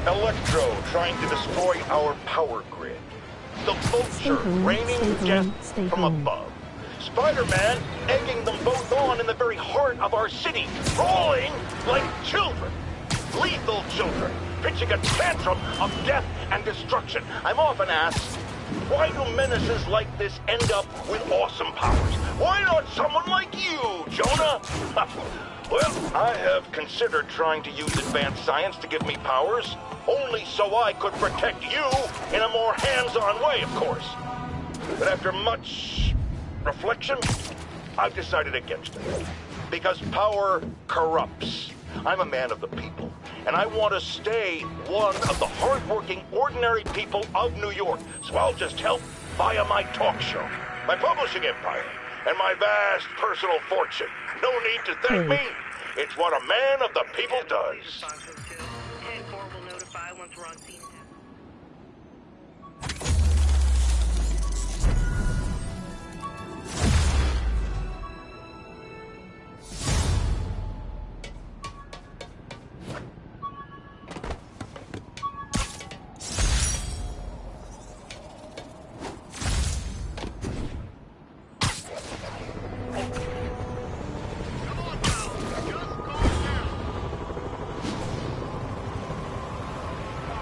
Electro trying to destroy our power grid. The Vulture raining death from above. Spider-Man egging them both on in the very heart of our city, brawling like children. Lethal children, pitching a tantrum of death and destruction. I'm often asked, why do menaces like this end up with awesome powers? Why not someone like you, Jonah? Well, I have considered trying to use advanced science to give me powers, only so I could protect you in a more hands-on way, of course. But after much reflection, I've decided against it. Because power corrupts. I'm a man of the people, and I want to stay one of the hard-working, ordinary people of New York. So I'll just help via my talk show, my publishing empire, and my vast personal fortune. No need to thank me. It's what a man of the people does. 10-4 will notify once we're on scene.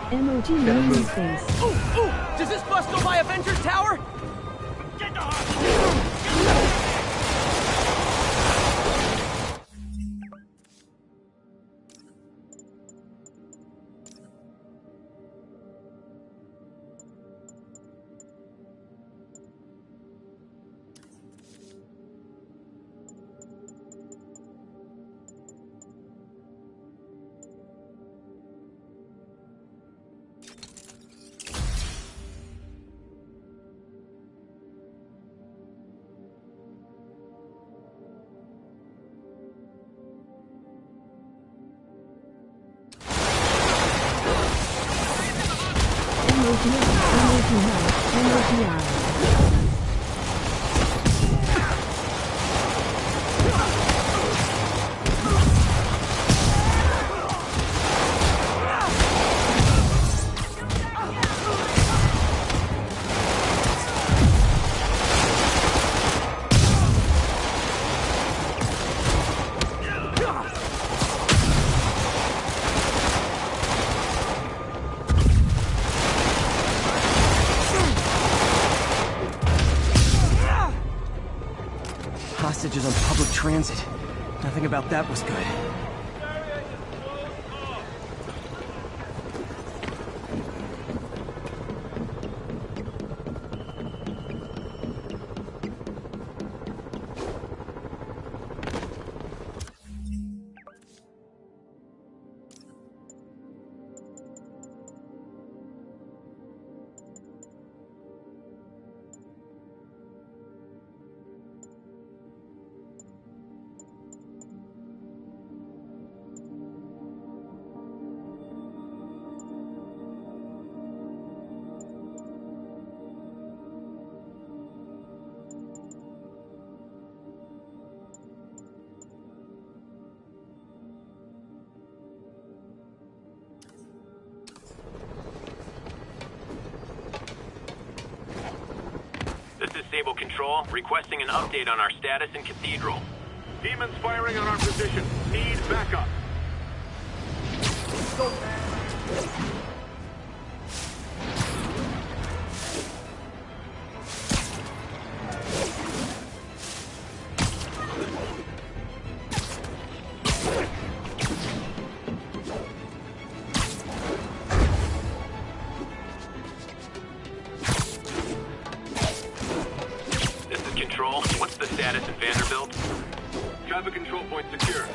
MOG loading phase. Ooh! Does this bus go by Avengers Tower? Get the hostages on public transit. Nothing about that was good. Sable Control, requesting an update on our status in Cathedral. Demons firing on our position. Need backup. What's the status at Vanderbilt? Traffic control point secure.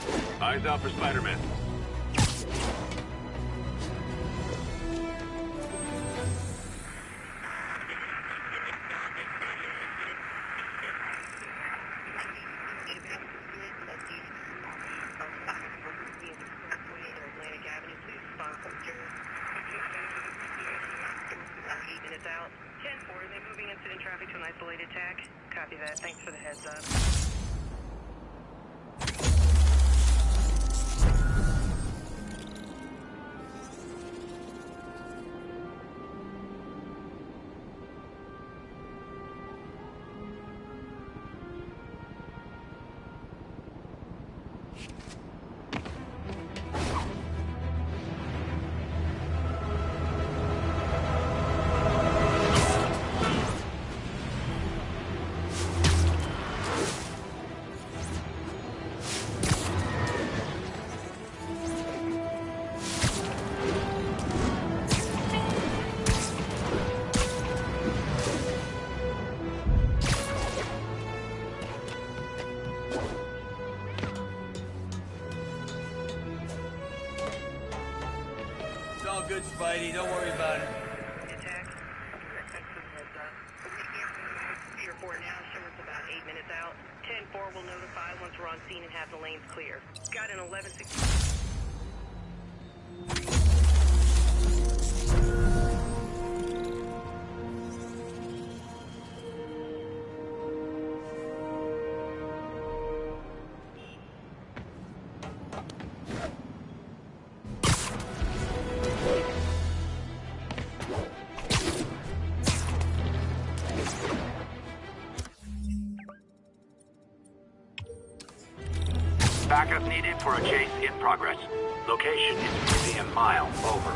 Eyes out for Spider-Man. Out. 10-4, are they moving incident traffic to an isolated tag? Copy that. Thanks for the heads up. all good, Spidey. Don't worry about it. Attack. Tier 4 now, show us about 8 minutes out. 10-4 will notify once we're on scene and have the lanes clear. Got an 11-6. Backup needed for a chase in progress. Location is Museum Mile. Over.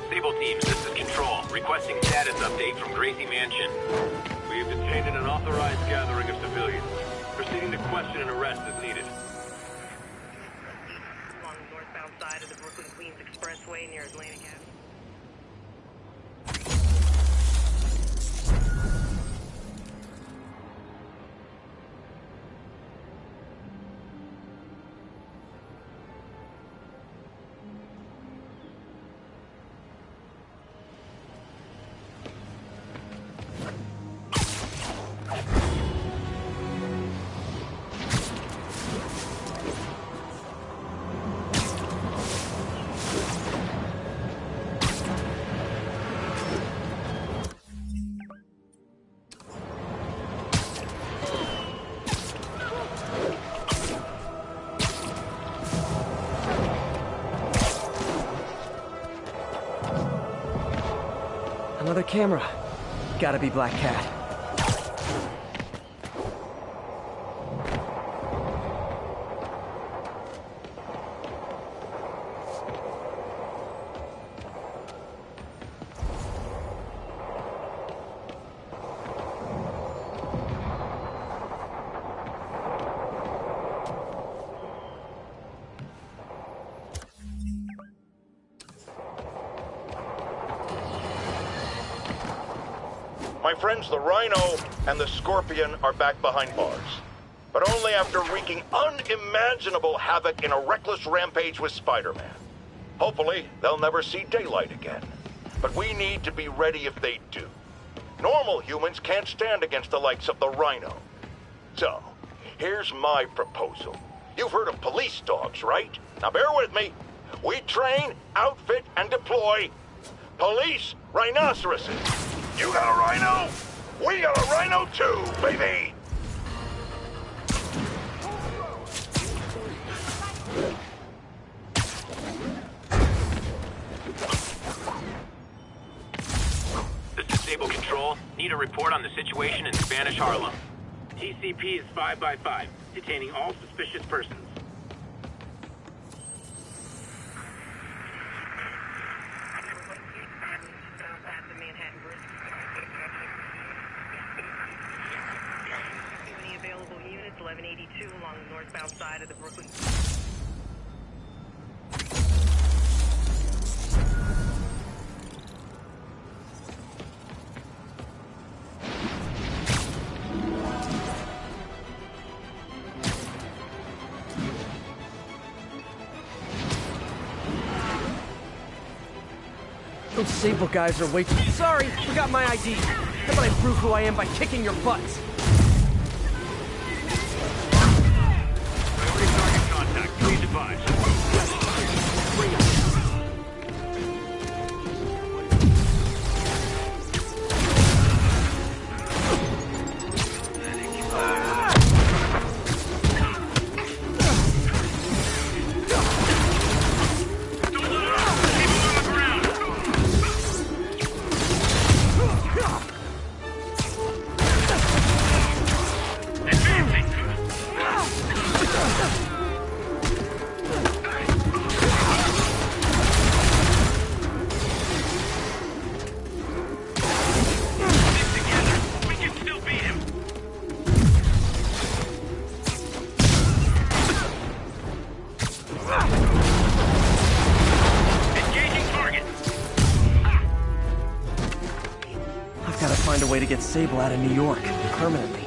Sable teams, this is Control. Requesting status update from Gracie Mansion. We have detained an unauthorized gathering of civilians. Proceeding to question and arrest as needed. Along the northbound side of the Brooklyn-Queens Expressway near Atlantic Avenue. Another camera. Gotta be Black Cat. My friends, the Rhino and the Scorpion are back behind bars. But only after wreaking unimaginable havoc in a reckless rampage with Spider-Man. Hopefully, they'll never see daylight again. But we need to be ready if they do. Normal humans can't stand against the likes of the Rhino. So, here's my proposal. You've heard of police dogs, right? Now bear with me. We train, outfit, and deploy police rhinoceroses. You got a rhino? We got a rhino too, baby! This is Sable Control. Need a report on the situation in Spanish Harlem. TCP is 5x5, detaining all suspicious persons. Any available units, 1182 along the northbound side of the Brooklyn. Those Sable guys are way too... Sorry, forgot my ID. How about I prove who I am by kicking your butts? Priority target contact. Please advise. way to get Sable out of New York, permanently.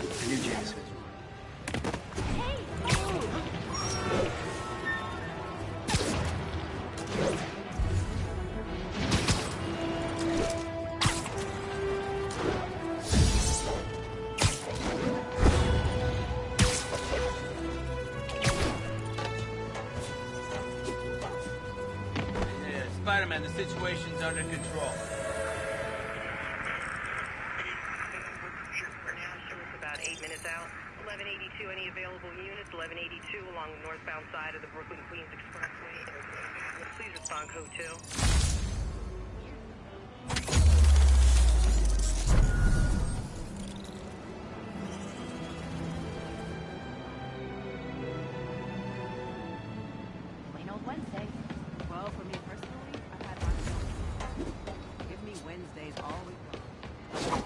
Spider-Man, the situation's under control. For now, show us about 8 minutes out. 1182, any available units? 1182 along the northbound side of the Brooklyn-Queens Expressway. Please respond, code 2. Plain old Wednesday. Well, for me personally, I've had lots of give me Wednesdays all week long.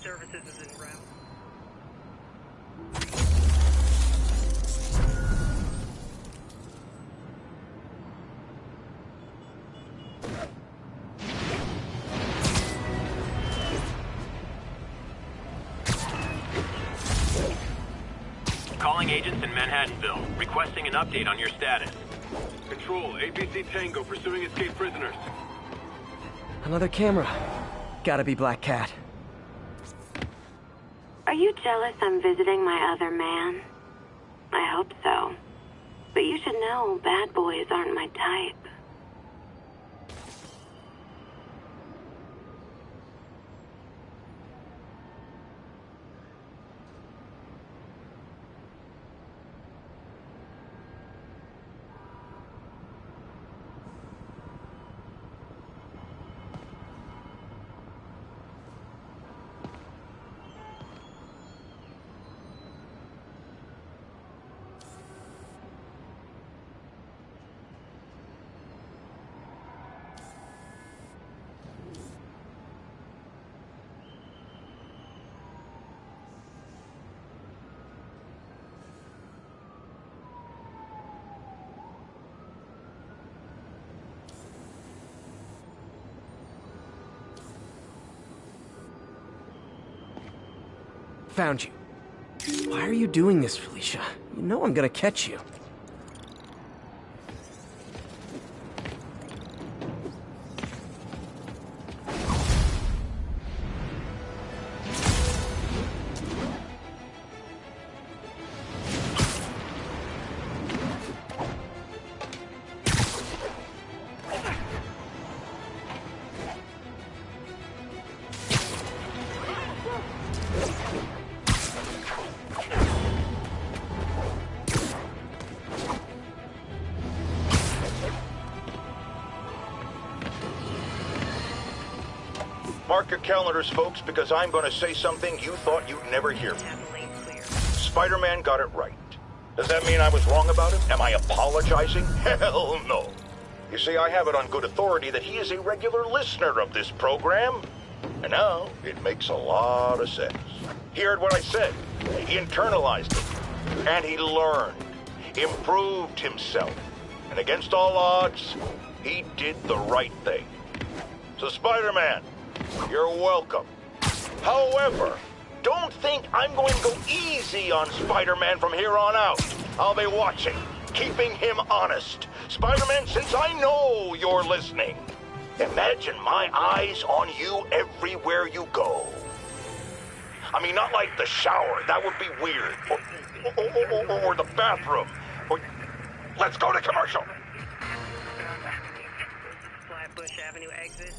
Services is en route. Calling agents in Manhattanville, requesting an update on your status. Control, APC Tango pursuing escaped prisoners. Another camera. Gotta be Black Cat. Are you jealous I'm visiting my other man? I hope so. But you should know bad boys aren't my type. Found you. Why are you doing this, Felicia? You know I'm gonna catch you. Mark your calendars, folks, because I'm going to say something you thought you'd never hear. Spider-Man got it right. Does that mean I was wrong about him? Am I apologizing? Hell no. You see, I have it on good authority that he is a regular listener of this program. And now, it makes a lot of sense. He heard what I said. He internalized it. And he learned. Improved himself. And against all odds, he did the right thing. So, Spider-Man, you're welcome. However, don't think I'm going to go easy on Spider-Man from here on out. I'll be watching, keeping him honest. Spider-Man, since I know you're listening, imagine my eyes on you everywhere you go. I mean, not like the shower. That would be weird. Or the bathroom. Or... Let's go to commercial. Flatbush Avenue exit.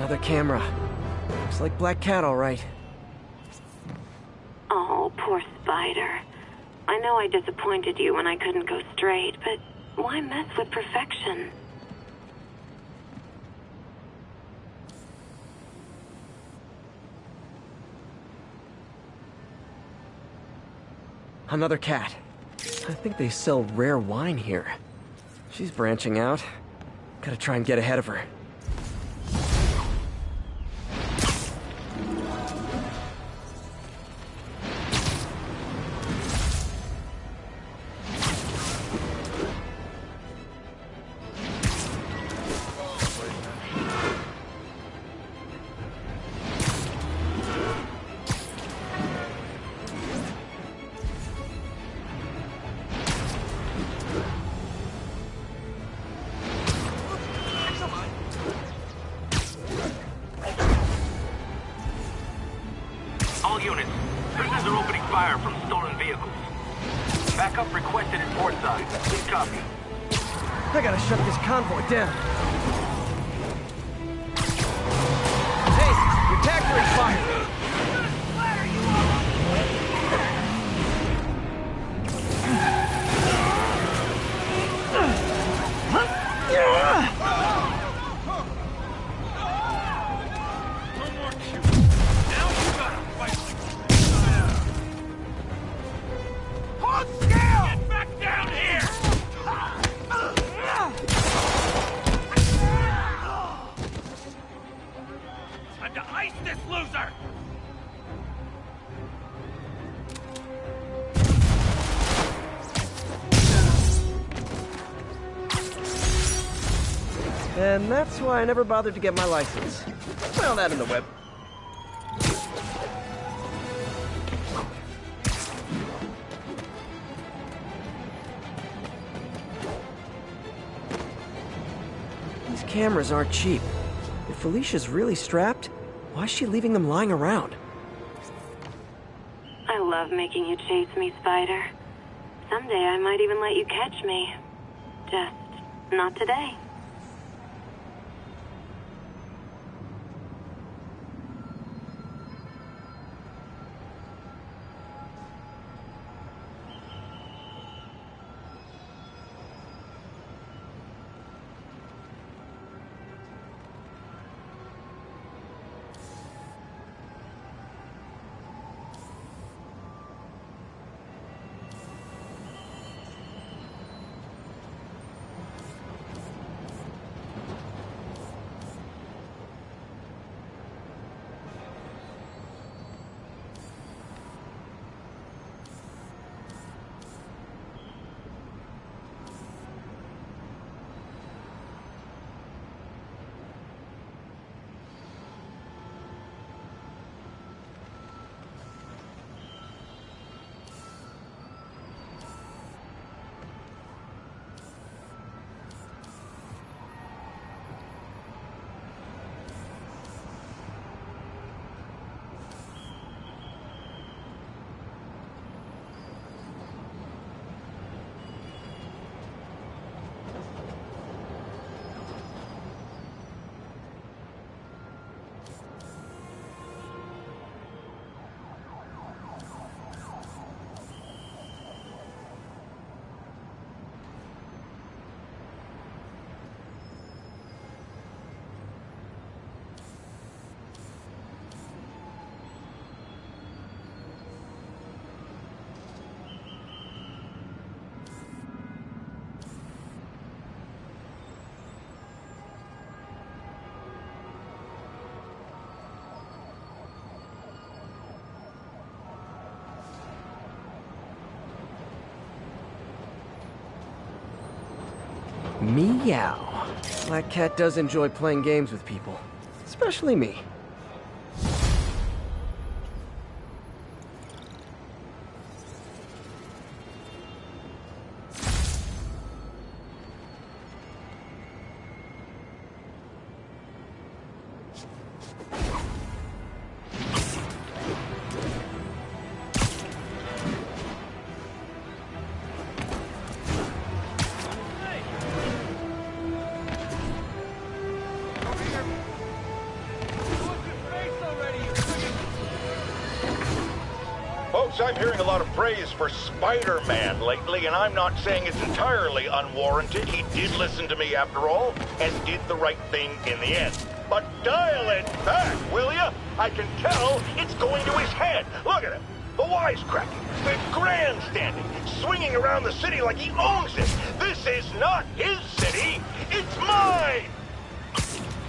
Another camera. Looks like Black Cat, all right. Oh, poor Spider. I know I disappointed you when I couldn't go straight, but why mess with perfection? Another cat. I think they sell rare wine here. She's branching out. Gotta try and get ahead of her. All units, prisoners are opening fire from stolen vehicles. Backup requested at port side. Please copy. I gotta shut this convoy down. Hey, your tactor is fire! And that's why I never bothered to get my license. Found that in the web. These cameras aren't cheap. If Felicia's really strapped, why is she leaving them lying around? I love making you chase me, Spider. Someday I might even let you catch me. Just not today. Meow. Black Cat does enjoy playing games with people. Especially me. Folks, I'm hearing a lot of praise for Spider-Man lately, and I'm not saying it's entirely unwarranted. He did listen to me after all, and did the right thing in the end. But dial it back, will ya? I can tell it's going to his head. Look at him. The wisecracking, the grandstanding, swinging around the city like he owns it. This is not his city. It's mine.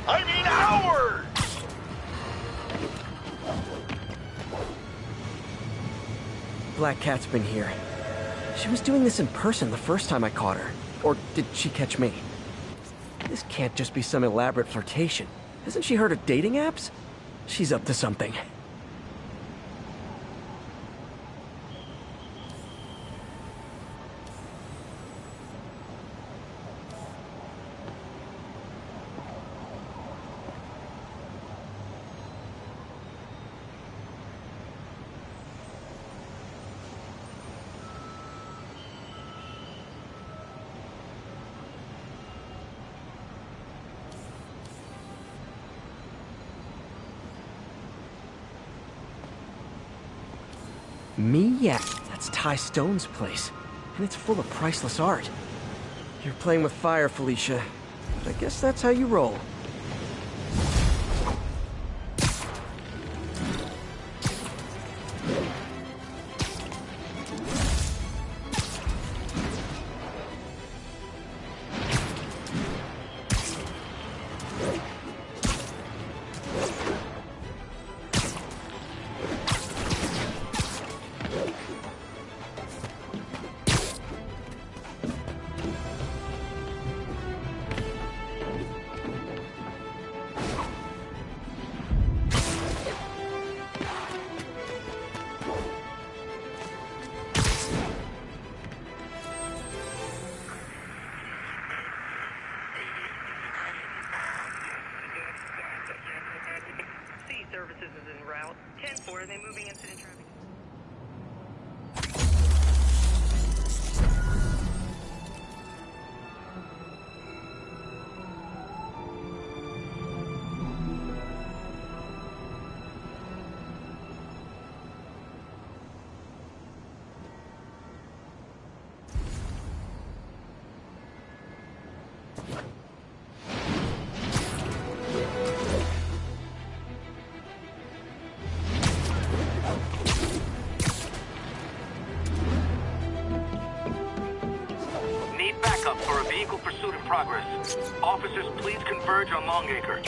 I mean ours. Black Cat's been here. She was doing this in person the first time I caught her. Or did she catch me? This can't just be some elaborate flirtation. Hasn't she heard of dating apps? She's up to something. Mia, that's Ty Stone's place, and it's full of priceless art. You're playing with fire, Felicia, but I guess that's how you roll. Services is en route. 10-4, are they moving incident traffic? For a vehicle pursuit in progress. Officers, please converge on Longacre.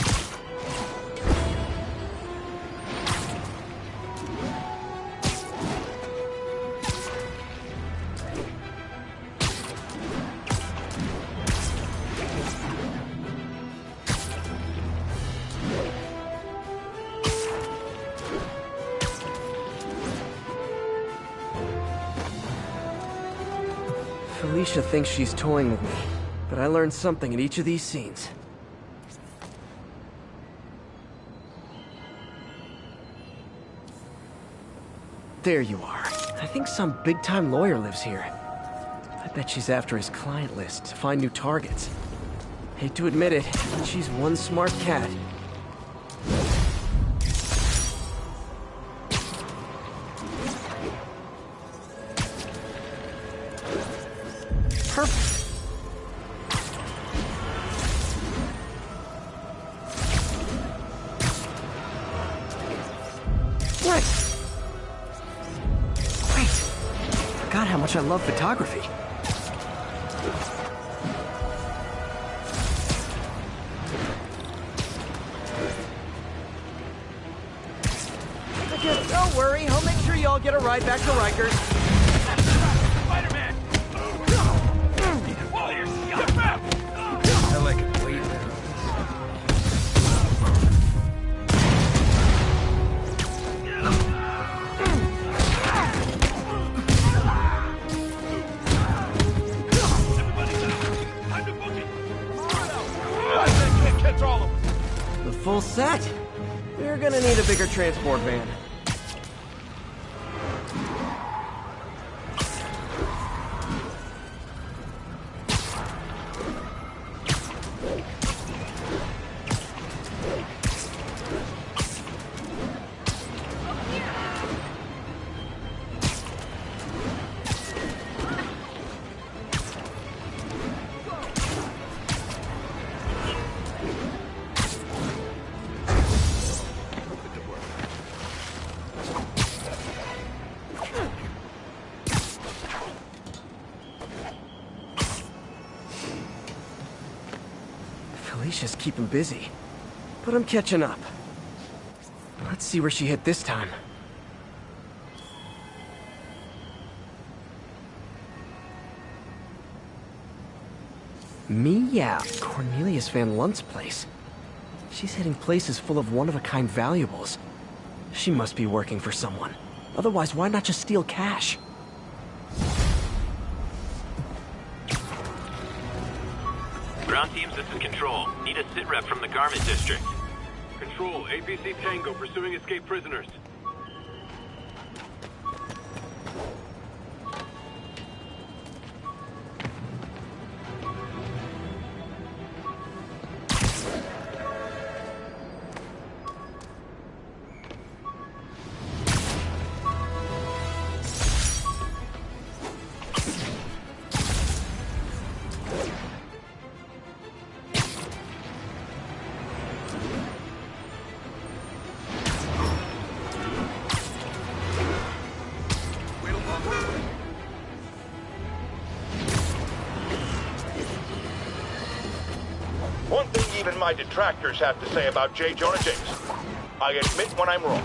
Felicia thinks she's toying with me, but I learned something in each of these scenes. There you are. I think some big-time lawyer lives here. I bet she's after his client list to find new targets. Hate to admit it, but she's one smart cat. Perfect. Right. Wait. Forgot how much I love photography. Don't worry, I'll make sure y'all get a ride back to Rikers. Spider-Man! I like it way better. The full set? We're gonna need a bigger transport van. Felicia's keeping busy, but I'm catching up. Let's see where she hit this time. Meow, Cornelius Van Lunt's place. She's hitting places full of one-of-a-kind valuables. She must be working for someone. Otherwise, why not just steal cash? Ground teams, this is Control. Need a sit rep from the Garment District. Control, APC Tango pursuing escaped prisoners. One thing even my detractors have to say about J. Jonah Jameson. I admit when I'm wrong.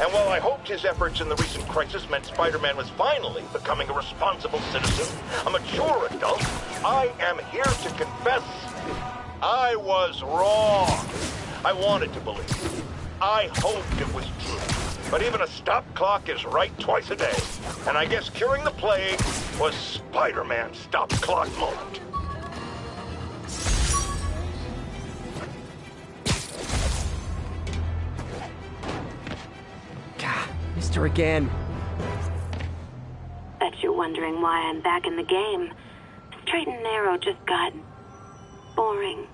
And while I hoped his efforts in the recent crisis meant Spider-Man was finally becoming a responsible citizen, a mature adult, I am here to confess I was wrong. I wanted to believe. I hoped it was true. But even a stop clock is right twice a day. And I guess curing the plague was Spider-Man's stop clock moment. Missed her again. Bet you're wondering why I'm back in the game. Straight and narrow just got boring.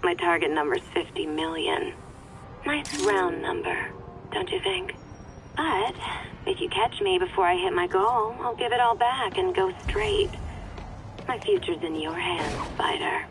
My target number's 50 million. Nice round number, don't you think? But if you catch me before I hit my goal, I'll give it all back and go straight. My future's in your hands, Spider.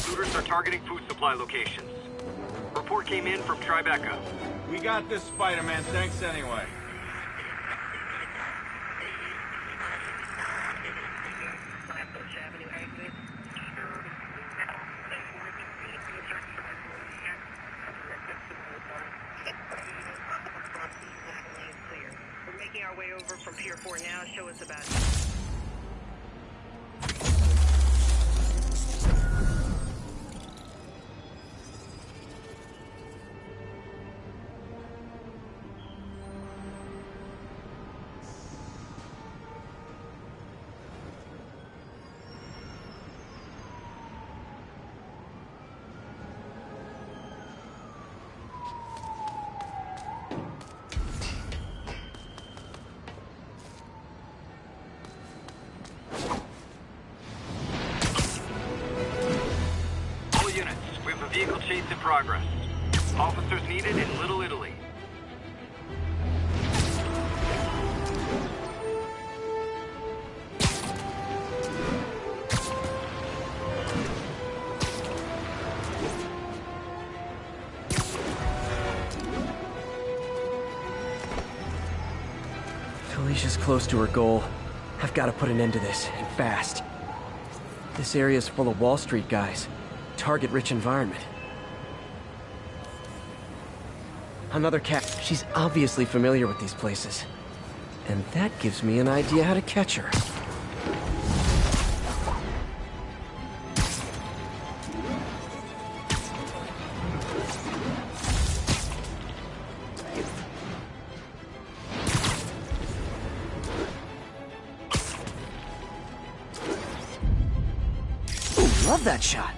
Looters are targeting food supply locations. Report came in from Tribeca. We got this, Spider-Man. Thanks anyway. We're making our way over from Pier 4 now. Show us about. Vehicle chase in progress. Officers needed in Little Italy. Felicia's close to her goal. I've got to put an end to this, and fast. This area's full of Wall Street guys. Target-rich environment. Another cat. She's obviously familiar with these places. And that gives me an idea how to catch her. love that shot.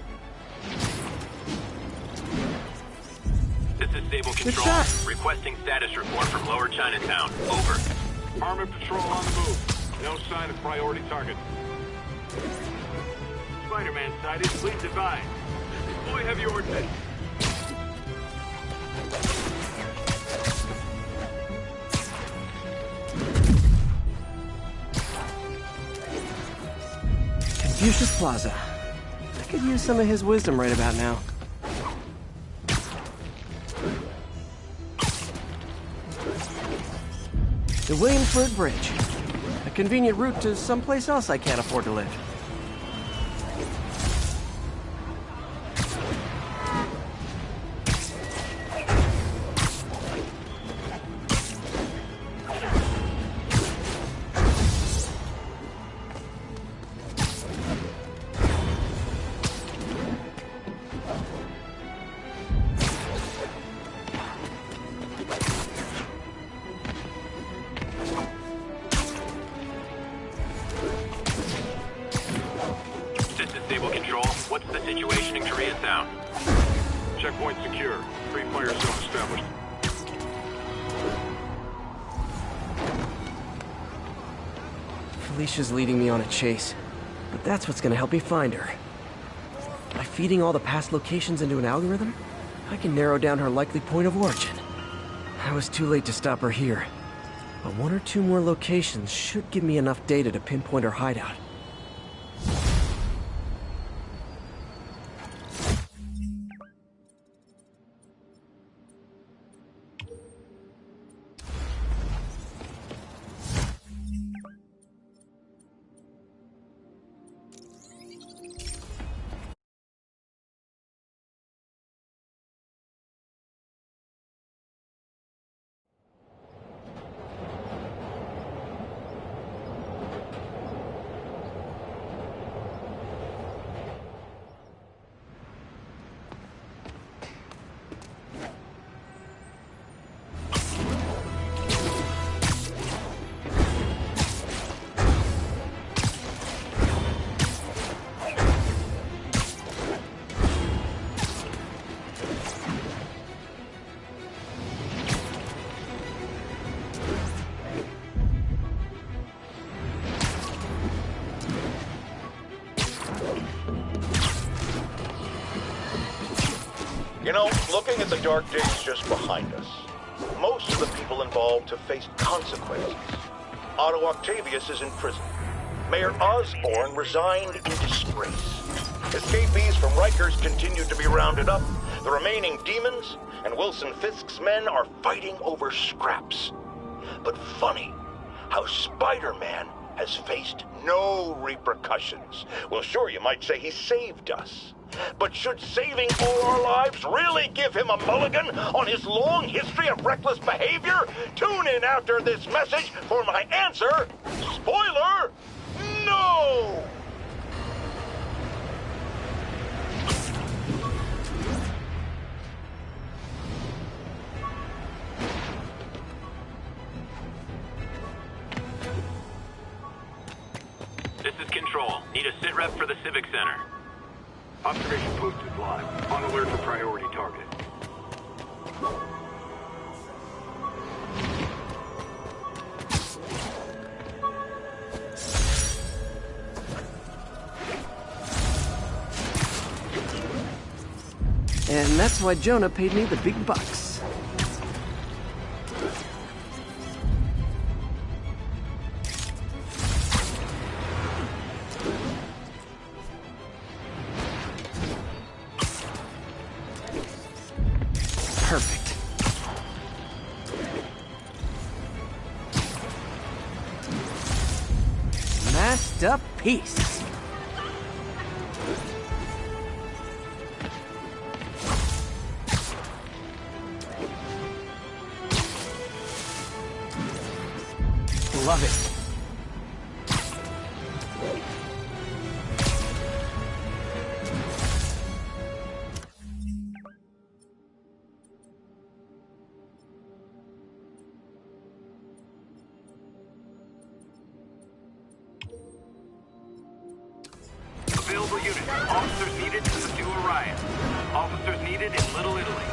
This is Sable Control. shot. Requesting status report from Lower Chinatown. Over. Armored patrol on the move. No sign of priority target. Spider-Man sighted. Please advise. Deploy heavy ordnance. Confucius Plaza. I could use some of his wisdom right about now. The Williamsburg Bridge. A convenient route to someplace else I can't afford to live. Sable Control, what's the situation in Koreatown? Checkpoint secure. Free fire zone established. Felicia's leading me on a chase, but that's what's gonna help me find her. By feeding all the past locations into an algorithm, I can narrow down her likely point of origin. I was too late to stop her here, but one or two more locations should give me enough data to pinpoint her hideout. You know, looking at the dark days just behind us, most of the people involved have faced consequences. Otto Octavius is in prison. Mayor Osborn resigned in disgrace. Escapees from Rikers continue to be rounded up. The remaining demons and Wilson Fisk's men are fighting over scraps. But funny how Spider-Man has faced no repercussions. Well, sure, you might say he saved us. But should saving all our lives really give him a mulligan on his long history of reckless behavior? Tune in after this message for my answer. Spoiler, no! This is Control. Need a sit rep for the Civic Center. Observation posted live. On alert for priority target. And that's why Jonah paid me the big bucks. Perfect. Masterpiece. Love it. Available units. Officers Officers needed in Little Italy.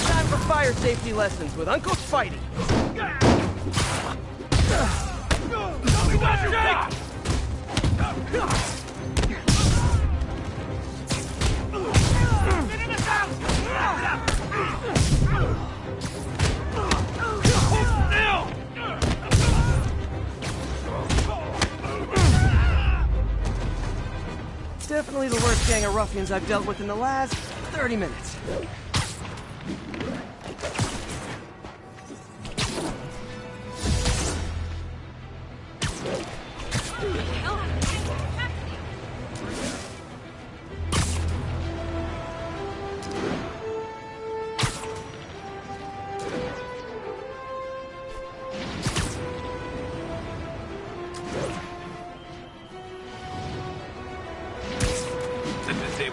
Time for fire safety lessons with Uncle Spidey. Definitely the worst gang of ruffians I've dealt with in the last 30 minutes.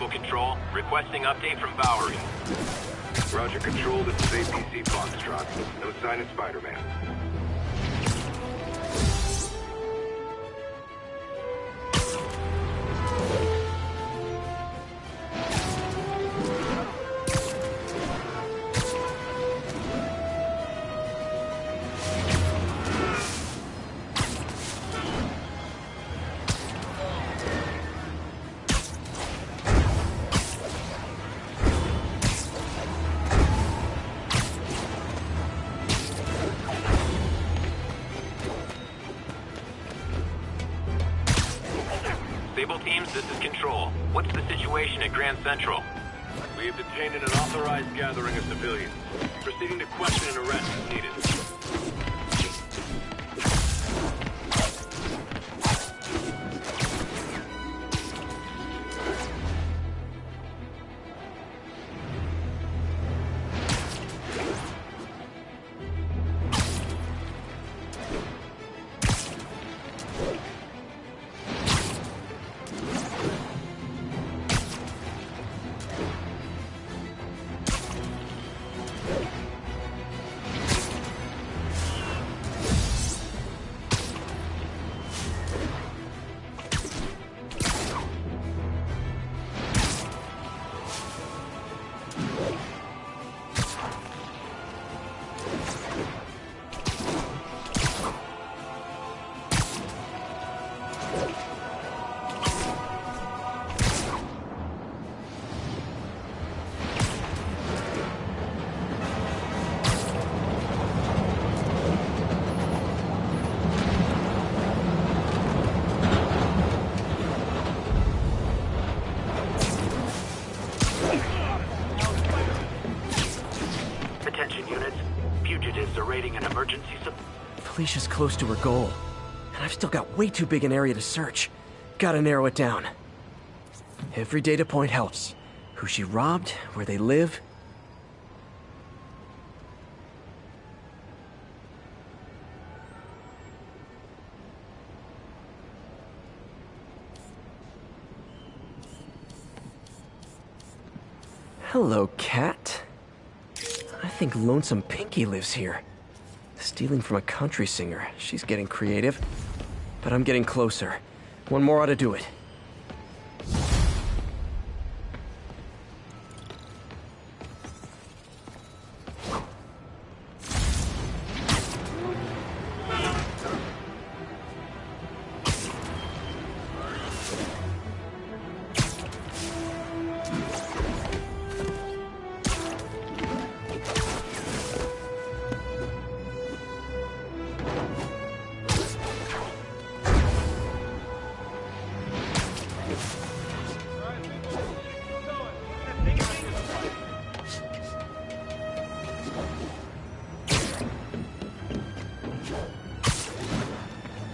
Control, requesting update from Bowery. Roger, Control, this is APC Foxtrot. No sign of Spider-Man. Sable teams, this is Control. What's the situation at Grand Central? We have detained an unauthorized gathering of civilians. Proceeding to question and arrest is needed. Felicia's close to her goal, and I've still got way too big an area to search. Gotta narrow it down. Every data point helps. Who she robbed, where they live. Hello, cat. I think Lonesome Pinky lives here. Stealing from a country singer. She's getting creative. But I'm getting closer. One more ought to do it.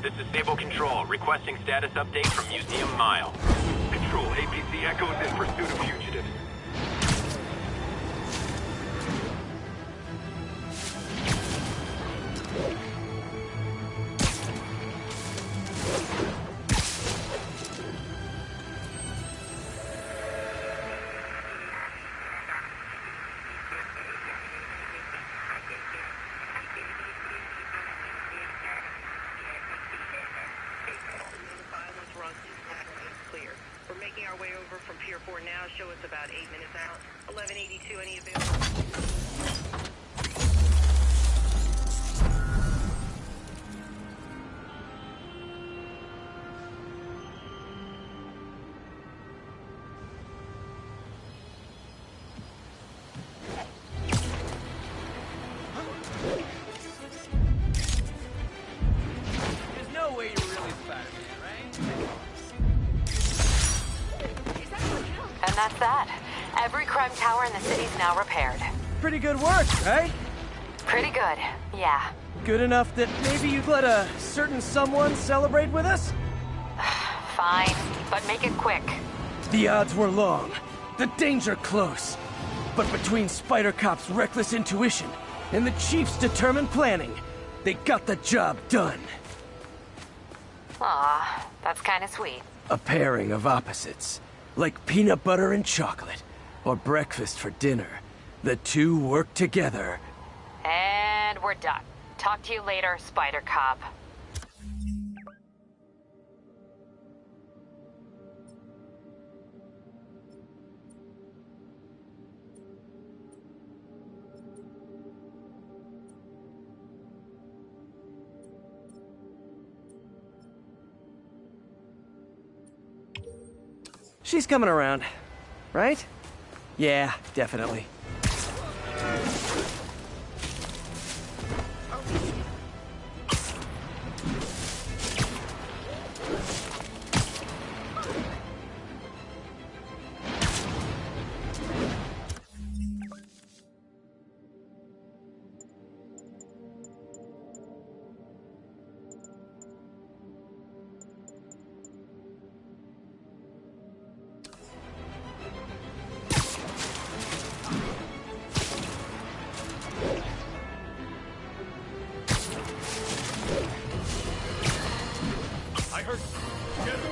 This is Sable Control, requesting status update from Museum Mile. Control, APC Echo is in pursuit of fugitives. Tier 4 now. Show us about 8 minutes out. 1182, any available? There's no way you're really Spider-Man, right? And that's that. Every crime tower in the city's now repaired. Pretty good work, right? Pretty good, yeah. Good enough that maybe you'd let a certain someone celebrate with us? Fine, but make it quick. The odds were long, the danger close. But between Spider Cop's reckless intuition and the Chief's determined planning, they got the job done. Aw, that's kinda sweet. A pairing of opposites, like peanut butter and chocolate, or breakfast for dinner. The two work together. And we're done. Talk to you later, Spider Cop. She's coming around, right? Yeah, definitely.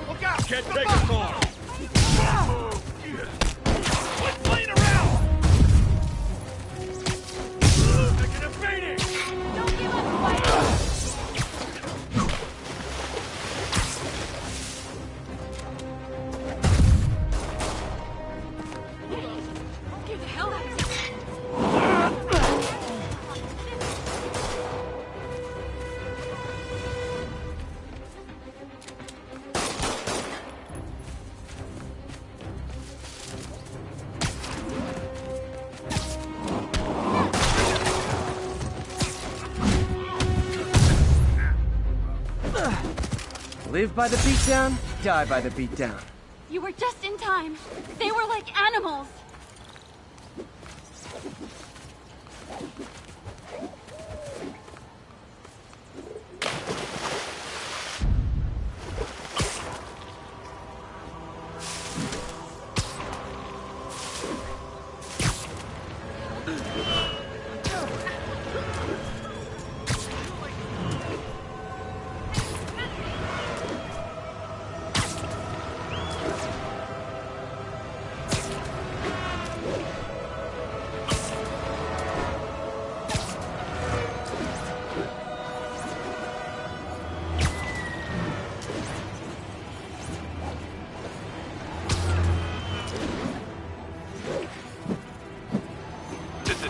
Look out! Can't take us on! Quit playing around! They're gonna beat it! Don't give up, Spider! Get the hell out of here! Live by the beatdown, die by the beatdown. You were just in time. They were like animals.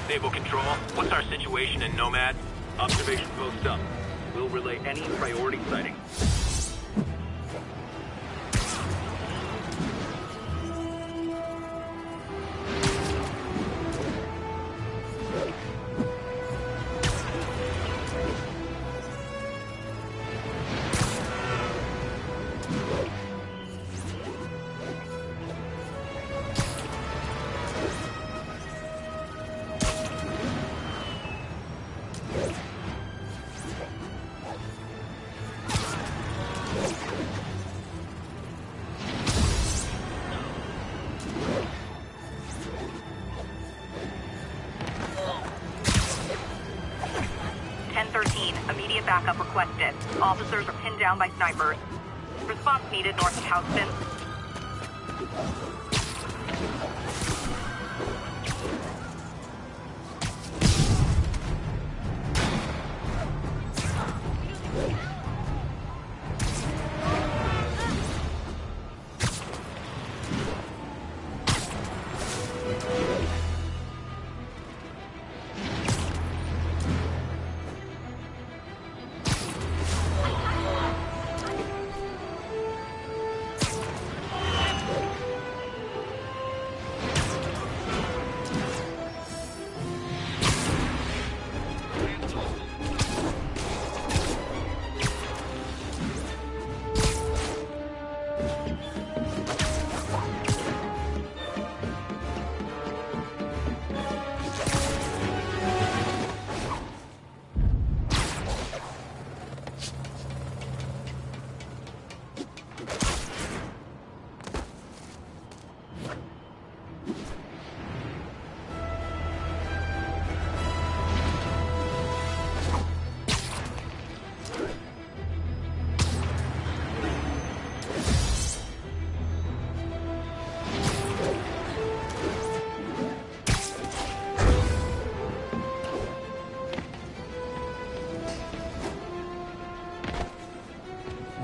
Stable Control, what's our situation in Nomad? Observation post up. We'll relay any priority sighting. Immediate backup requested. Officers are pinned down by snipers. Response needed north of Houston.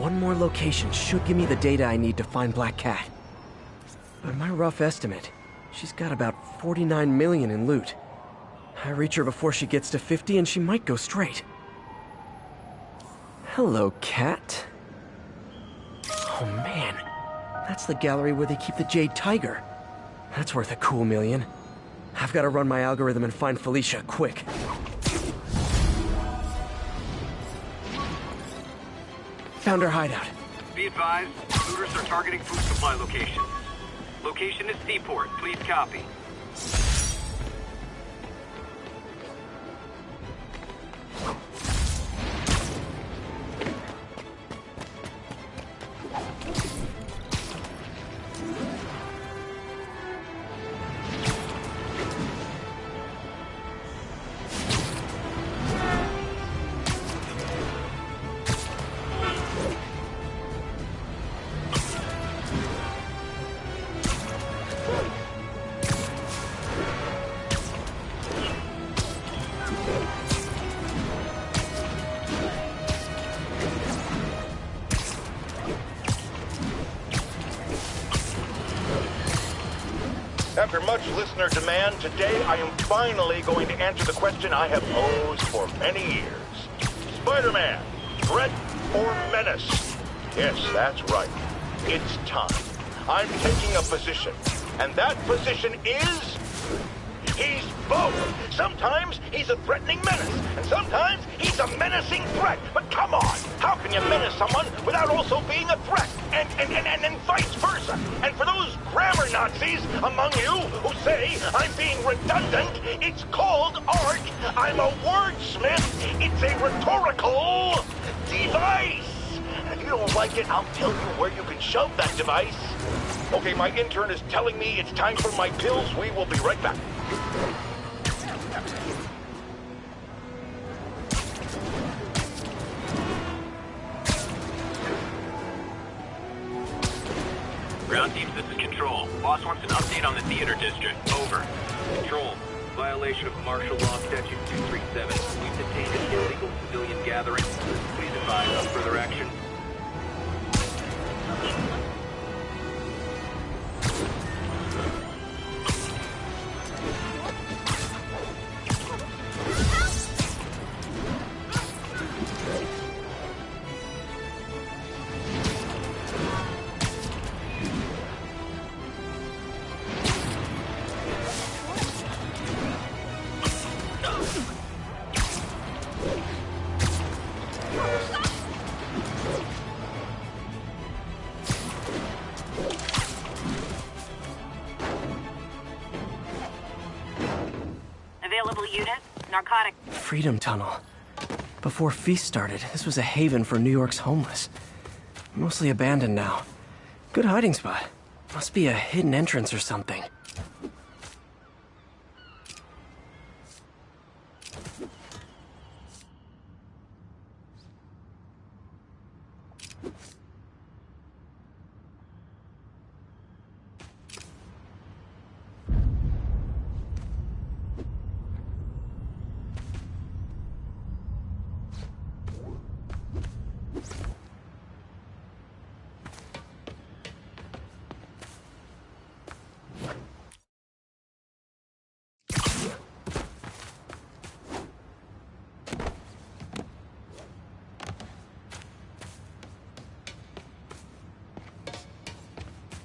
One more location should give me the data I need to find Black Cat. By my rough estimate, she's got about 49 million in loot. I reach her before she gets to 50 and she might go straight. Hello, Cat. Oh man, that's the gallery where they keep the Jade Tiger. That's worth a cool million. I've got to run my algorithm and find Felicia, quick. Found her hideout. Be advised, looters are targeting food supply locations. Location is Seaport. Please copy. After much listener demand, today I am finally going to answer the question I have posed for many years. Spider-Man, threat or menace? Yes, that's right. It's time. I'm taking a position, and that position is... he's both. Sometimes he's a threatening menace, and sometimes he's a menacing threat. But come on, how can you menace someone without also being a threat? And vice versa. And for those grammar Nazis among you who say I'm being redundant, it's called art. I'm a wordsmith. It's a rhetorical device. And if you don't like it, I'll tell you where you can shove that device. Okay, my intern is telling me it's time for my pills. We will be right back. Ground teams, this is Control. Boss wants an update on the theater district. Over. Control. Violation of Martial Law Statute 237. We've detained an illegal civilian gathering. Please advise on further action. Available units, narcotic. Freedom Tunnel. Before Feast started, this was a haven for New York's homeless. Mostly abandoned now. Good hiding spot. Must be a hidden entrance or something.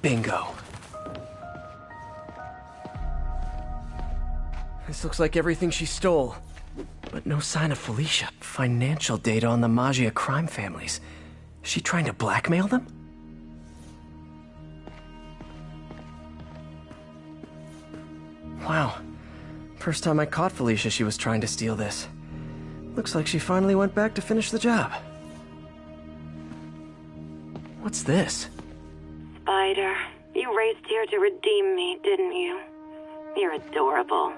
Bingo. This looks like everything she stole. But no sign of Felicia. Financial data on the Maggia crime families. Is she trying to blackmail them? Wow. First time I caught Felicia, she was trying to steal this. Looks like she finally went back to finish the job. What's this? Spider, you raced here to redeem me, didn't you? You're adorable.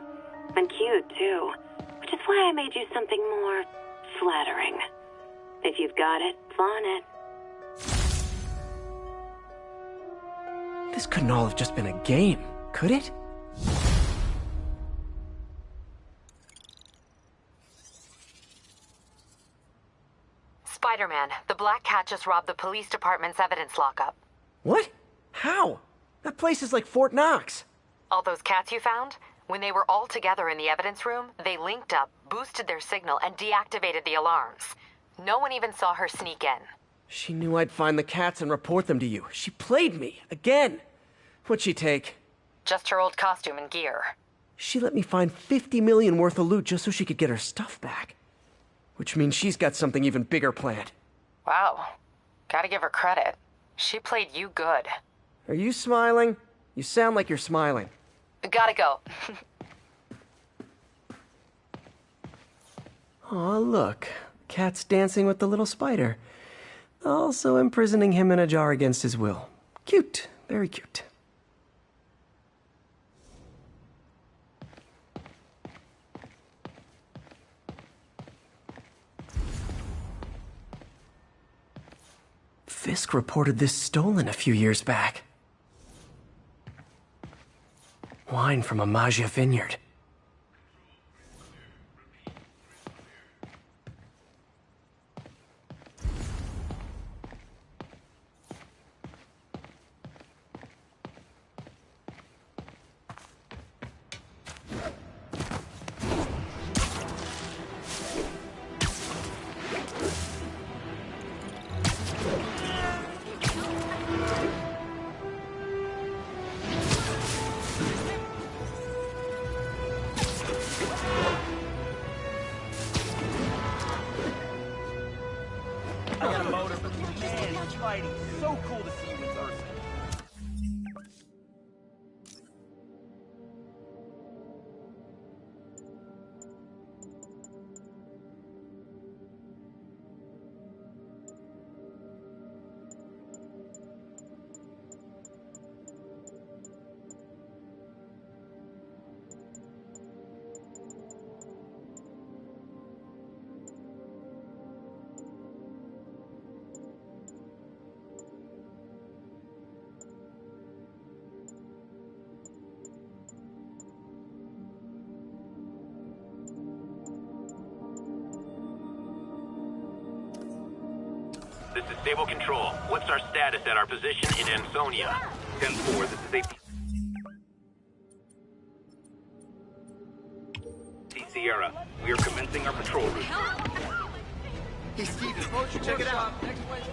And cute, too. Which is why I made you something more flattering. If you've got it, flaunt it. This couldn't all have just been a game, could it? Spider-Man, the Black Cat just robbed the police department's evidence lockup. What? How? That place is like Fort Knox. All those cats you found? When they were all together in the evidence room, they linked up, boosted their signal, and deactivated the alarms. No one even saw her sneak in. She knew I'd find the cats and report them to you. She played me, again. What'd she take? Just her old costume and gear. She let me find 50 million worth of loot just so she could get her stuff back. Which means she's got something even bigger planned. Wow. Gotta give her credit. She played you good. Are you smiling? You sound like you're smiling. Gotta go. Aw, look. Cat's dancing with the little spider. Also imprisoning him in a jar against his will. Cute. Very cute. Fisk reported this stolen a few years back. Wine from a Maggia vineyard. So cool to see you in person. This is Stable Control. What's our status at our position in Ansonia? 10-4, this is safety. Sierra, we are commencing our patrol route. Hey, Steven, check it out. Next Wednesday.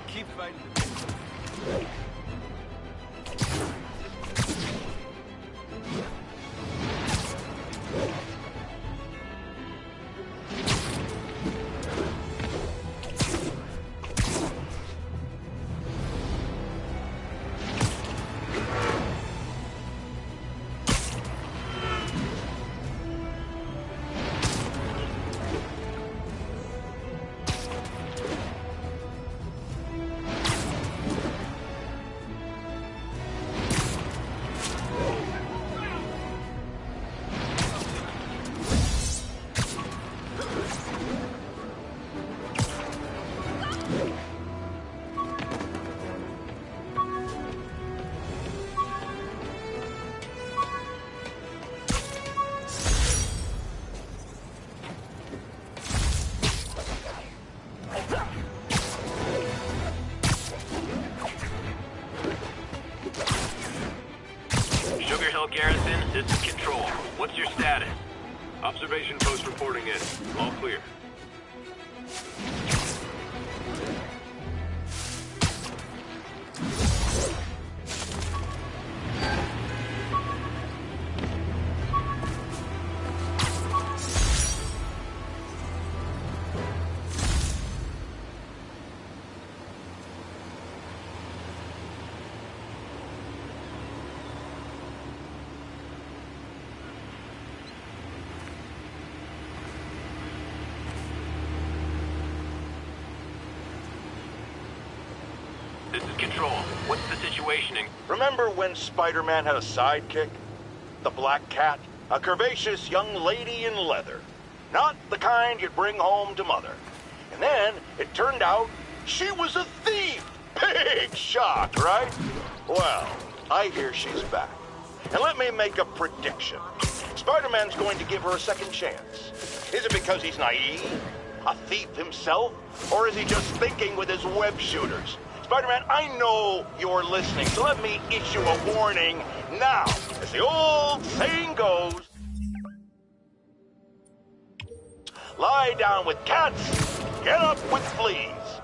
Keep fighting. Garrison, this is Control. What's your status? Observation post reporting in. All clear. This is Control. What's the situation in... Remember when Spider-Man had a sidekick? The Black Cat? A curvaceous young lady in leather. Not the kind you'd bring home to Mother. And then, it turned out, she was a thief! Big shock, right? Well, I hear she's back. And let me make a prediction. Spider-Man's going to give her a second chance. Is it because he's naive? A thief himself? Or is he just thinking with his web shooters? Spider-Man, I know you're listening, so let me issue a warning now. As the old saying goes, lie down with cats, get up with fleas.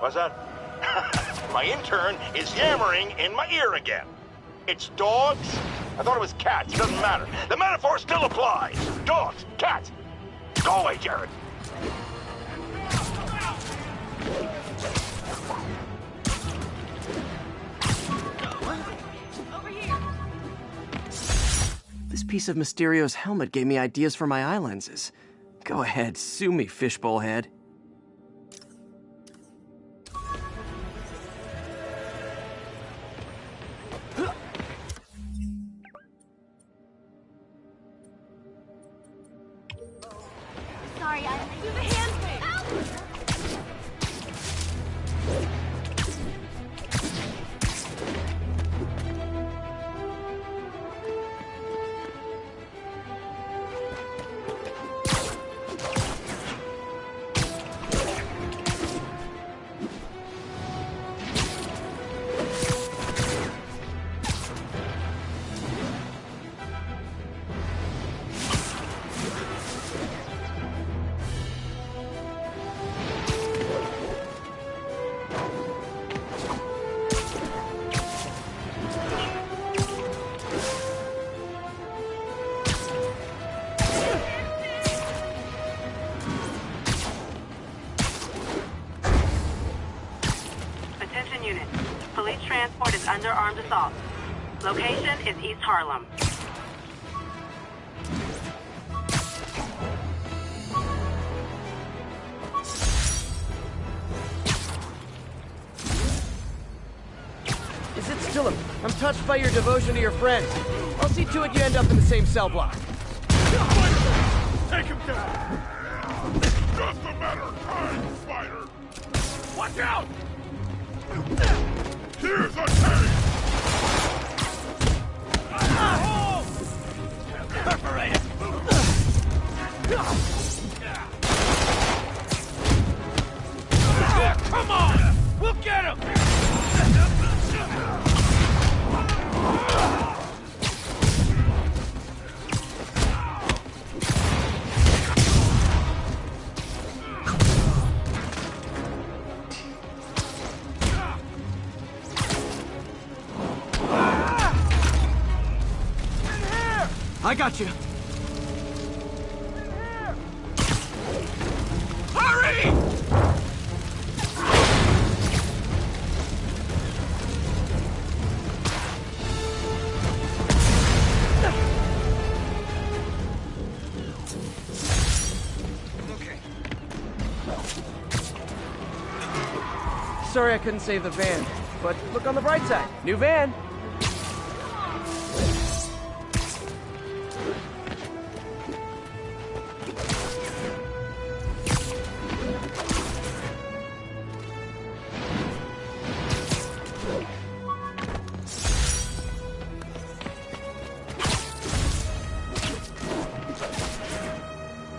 What's that? My intern is yammering in my ear again. It's dogs? I thought it was cats. It doesn't matter. The metaphor still applies. Dogs, cats. Go away, Jared. This piece of Mysterio's helmet gave me ideas for my eye lenses. Go ahead, sue me, fishbowl head. Sorry, I do the handbrake. Unit. Police transport is under armed assault. Location is East Harlem. Is it still I'm touched by your devotion to your friends. I'll see to it you end up in the same cell block. Take him down! Just a matter of time, Spider! Watch out! Here's a tank! Perforate it! Come on! We'll get him! I got you. Hurry! Okay. Sorry I couldn't save the van, but look on the bright side. New van.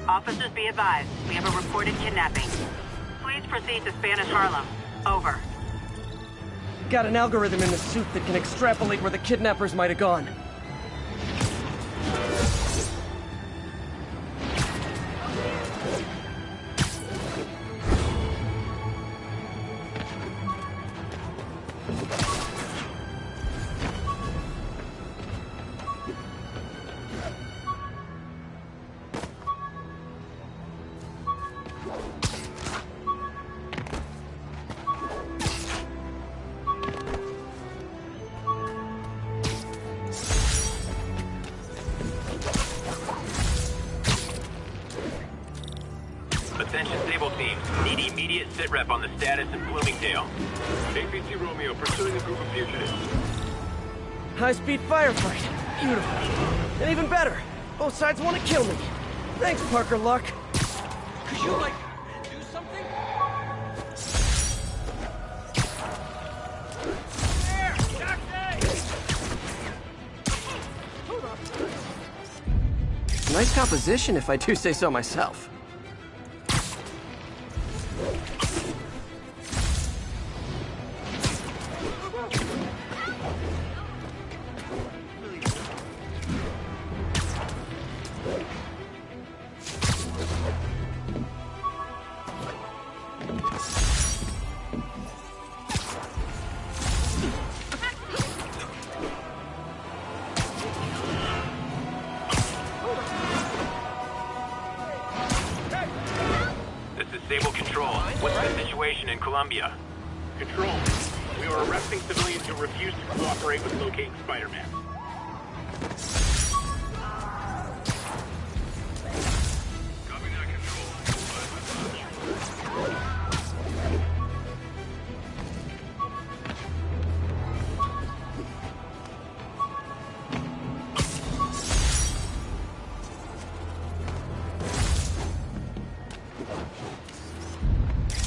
Officers be advised, we have a reported kidnapping. Please proceed to Spanish Harlem. Over. Got an algorithm in the suit that can extrapolate where the kidnappers might have gone. Attention Sable teams. Need immediate sitrep on the status in Bloomingdale. APC Romeo pursuing a group of fugitives. High-speed firefight. Beautiful. And even better, both sides want to kill me. Thanks, Parker Luck. Could you, like, do something? There! Taxi! Nice composition, if I do say so myself. Sable Control. What's the situation in Colombia? Control. We are arresting civilians who refuse to cooperate with locating Spider-Man.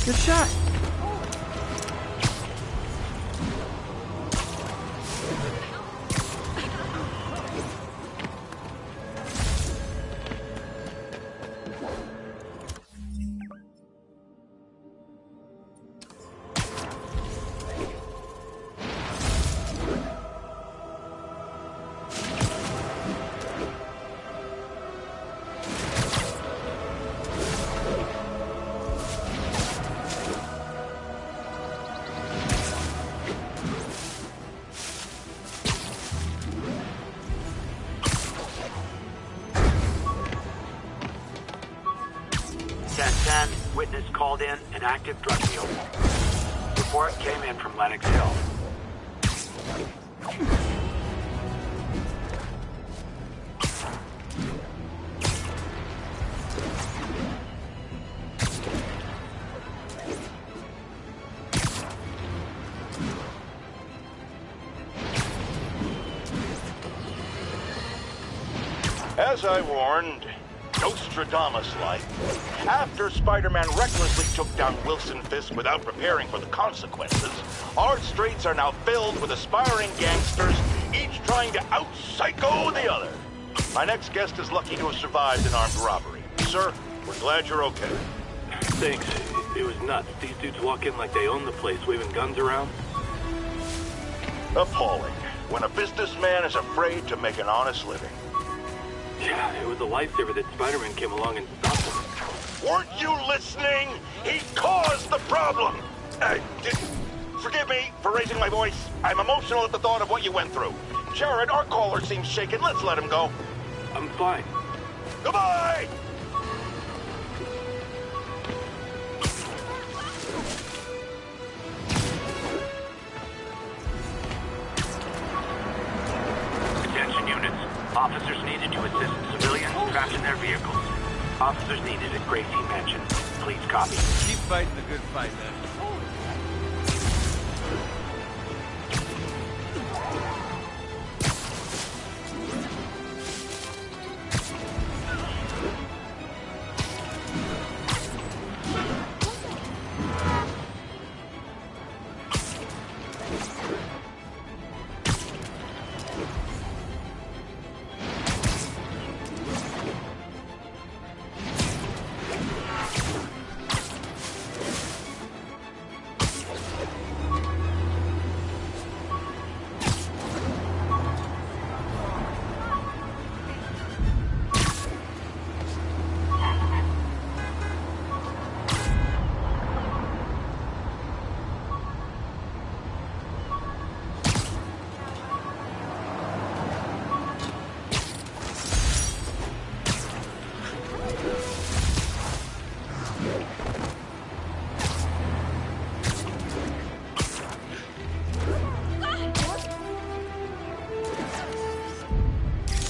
Good shot. Witness called in an active drug deal. Report came in from Lenox Hill. As I warned, Nostradamus-like, after Spider-Man recklessly took down Wilson Fisk without preparing for the consequences, our streets are now filled with aspiring gangsters, each trying to out-psycho the other. My next guest is lucky to have survived an armed robbery. Sir, we're glad you're okay. Thanks. It was nuts. These dudes walk in like they own the place, waving guns around. Appalling. When a businessman is afraid to make an honest living. Yeah, it was a lifesaver that Spider-Man came along and stopped him. Weren't you listening? He caused the problem! Forgive me for raising my voice. I'm emotional at the thought of what you went through. Jared, our caller seems shaken. Let's let him go. I'm fine. Goodbye! Attention units. Officers needed to assist civilians trapped in their vehicles. Officers needed at Gracie Mansion. Please copy. Keep fighting the good fight, man.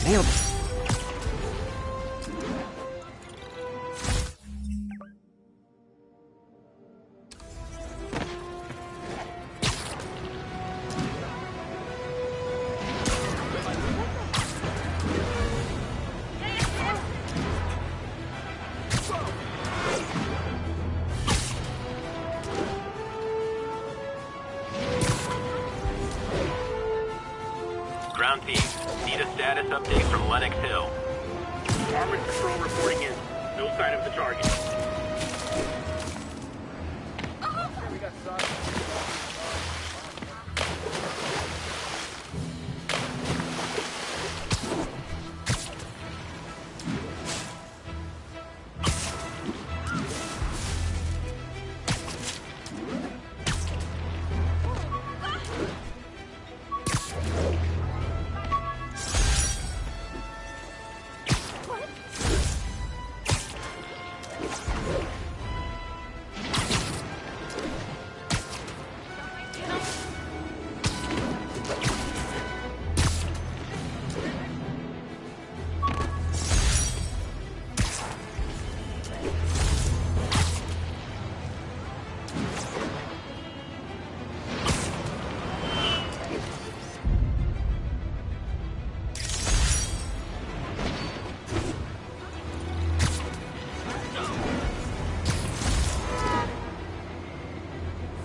Nailed it. Ground team, need a status update from Lenox Hill. Armored patrol reporting in. No sign of the target. We got Sarge.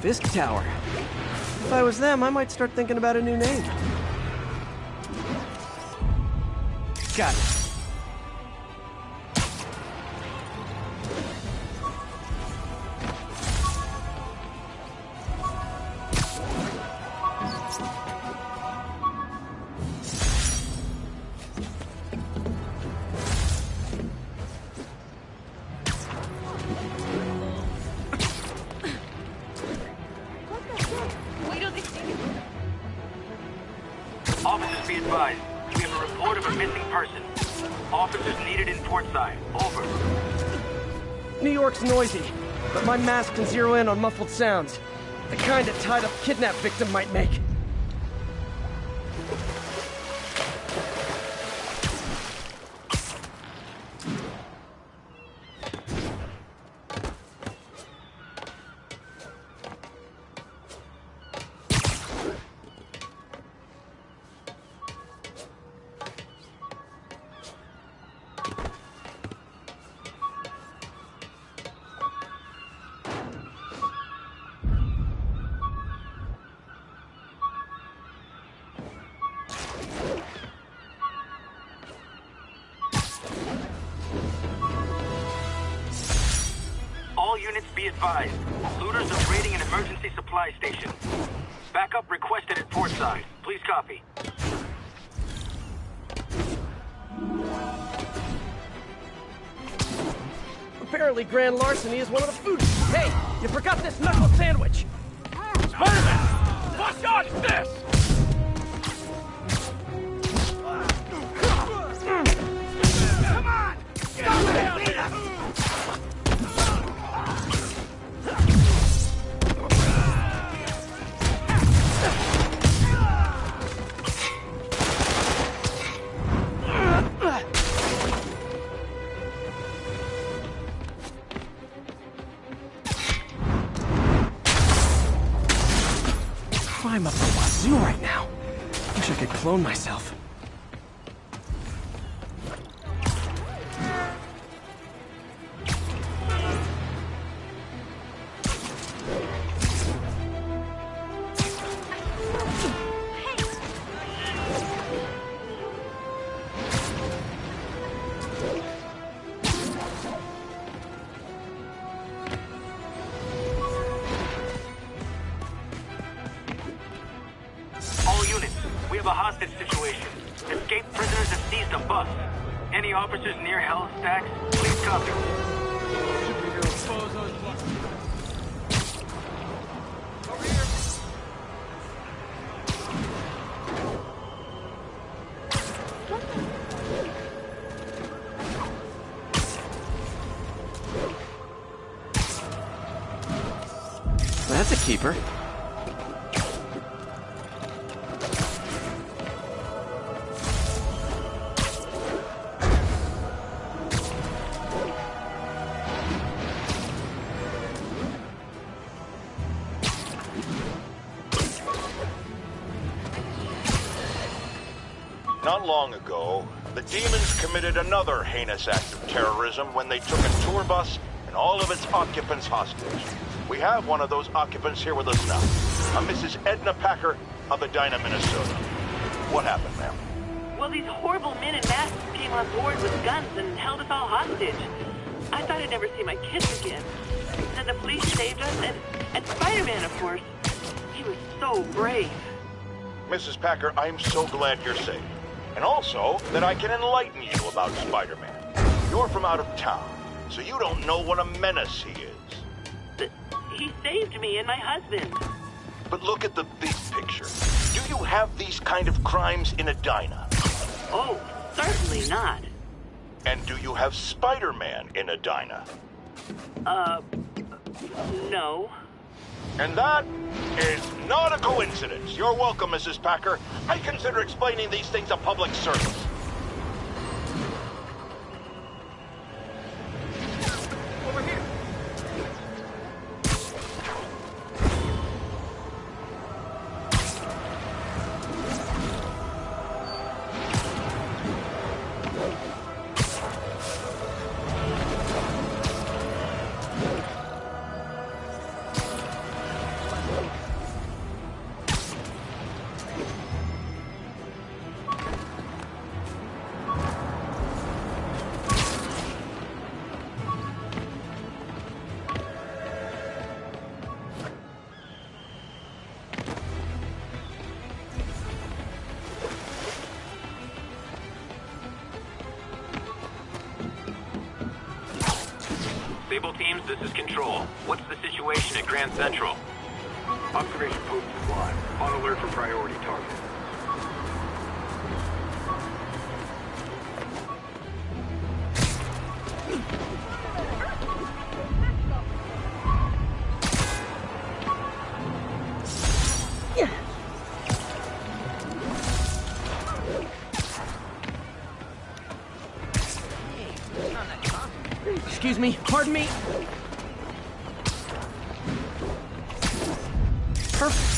Fisk Tower. If I was them, I might start thinking about a new name. Got it. Officers be advised. We have a report of a missing person. Officers needed in Portside. Over. New York's noisy, but my mask can zero in on muffled sounds. The kind a tied-up kidnap victim might make. All units be advised. Looters are raiding an emergency supply station. Backup requested at Portside. Please copy. Apparently grand larceny is one of the food. Hey, you forgot this knuckle sandwich! Spider-Man! What shot is this? Come on! Stop it! I'm up the wazoo right now. Wish I could clone myself. We have a hostage situation. Escaped prisoners have seized a bus. Any officers near Hell Stacks, please copy. Over here. That's a keeper. Not long ago, the demons committed another heinous act of terrorism when they took a tour bus and all of its occupants hostage. We have one of those occupants here with us now, a Mrs. Edna Packer of Edina, Minnesota. What happened, ma'am? Well, these horrible men in masks came on board with guns and held us all hostage. I thought I'd never see my kids again. Then the police saved us, and Spider-Man, of course. He was so brave. Mrs. Packer, I'm so glad you're safe. And also that I can enlighten you about Spider-Man. You're from out of town, so you don't know what a menace he is. But he saved me and my husband. But look at the big picture. Do you have these kind of crimes in Edina? Oh, certainly not. And do you have Spider-Man in Edina? No. And that is not a coincidence. You're welcome, Mrs. Packer. I consider explaining these things a public service. Over here. Sable teams, this is Control. What's the situation at Grand Central? Observation post is live. On alert for priority target. Excuse me, pardon me. Perfect.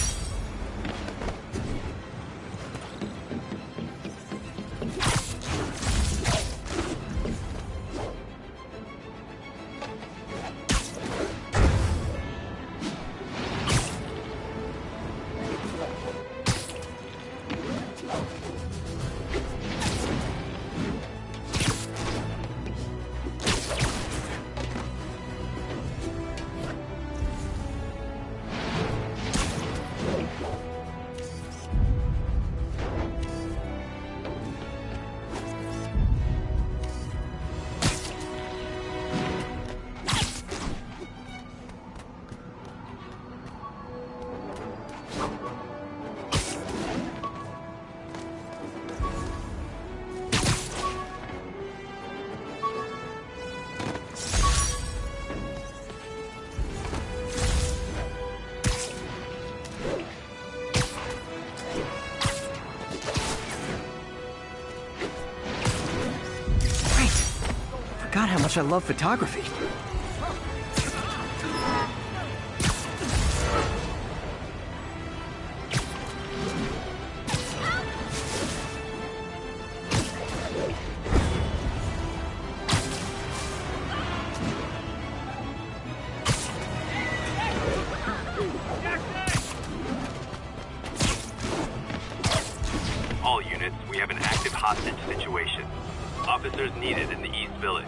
Forgot how much I love photography. All units, we have an active hostage situation. Officers needed in the East Village.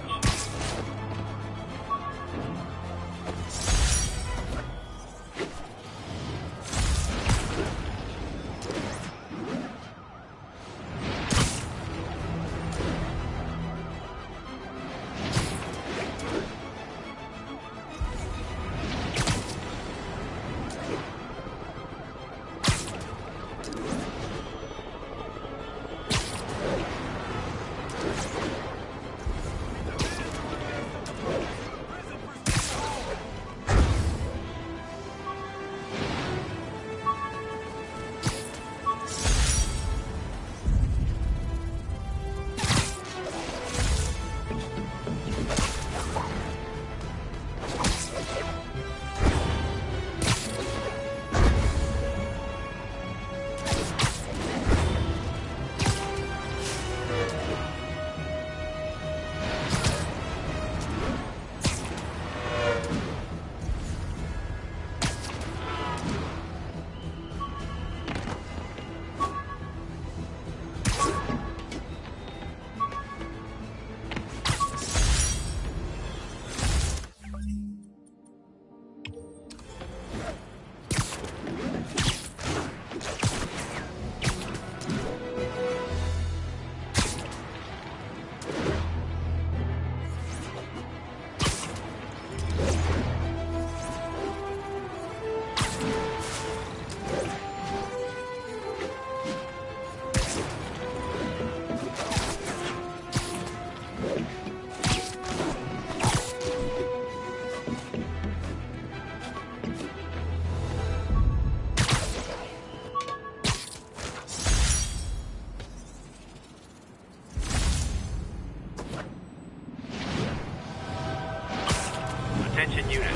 Attention units.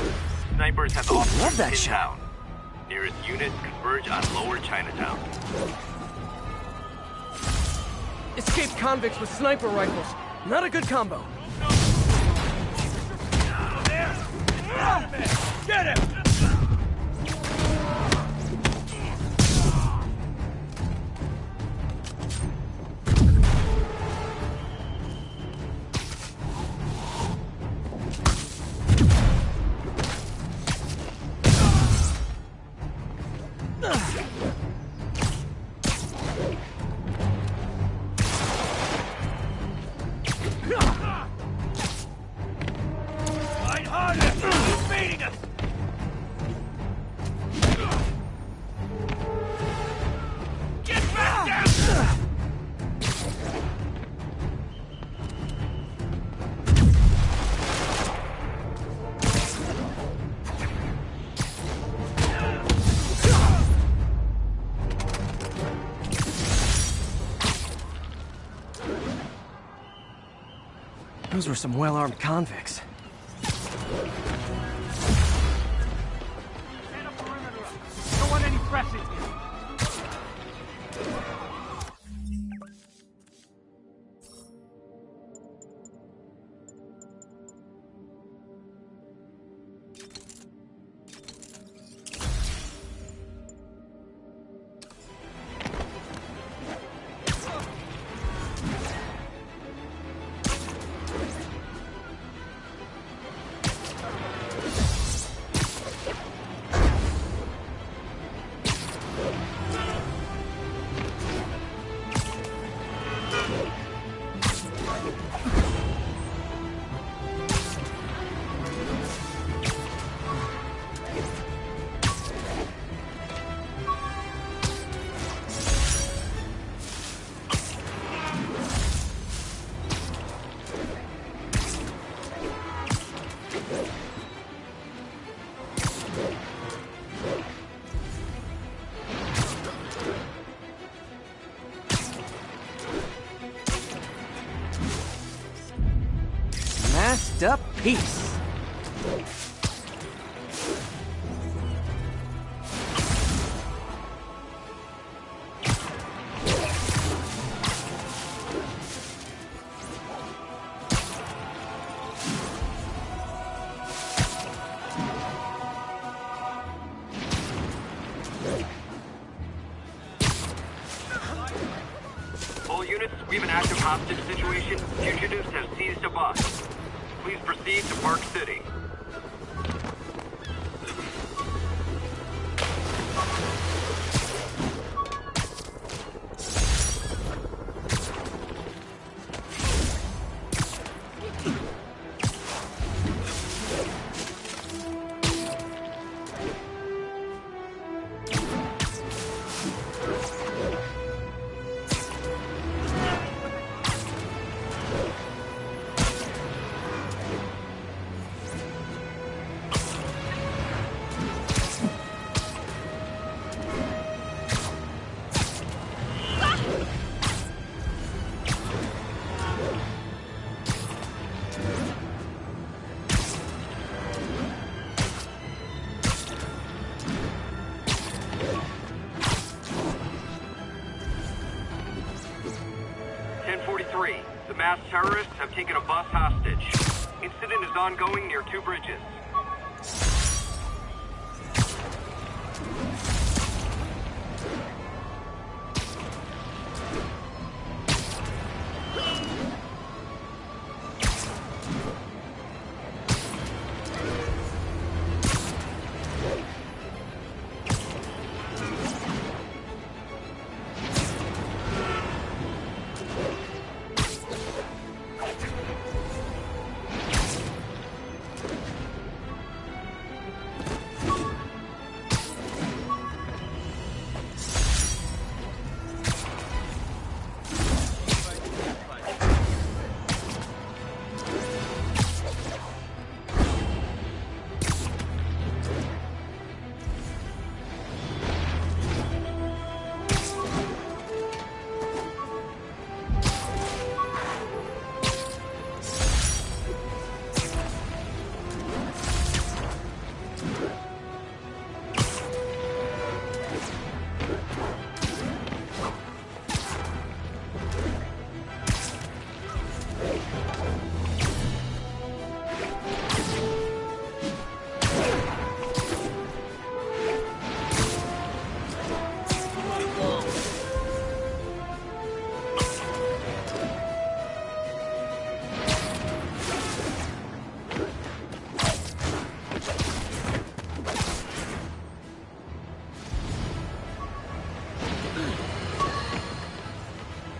Snipers have officers Love that in shot. town. Nearest units converge on Lower Chinatown. Escaped convicts with sniper rifles. Not a good combo. Get him! Fight harder! He's beating us! Get back down! Those were some well-armed convicts. Don't want any pressing. Masked up peace. All units, we have an active hostage situation. Fugitives have seized a bus. Please proceed to Park City. The masked terrorists have taken a bus hostage. Incident is ongoing near two bridges.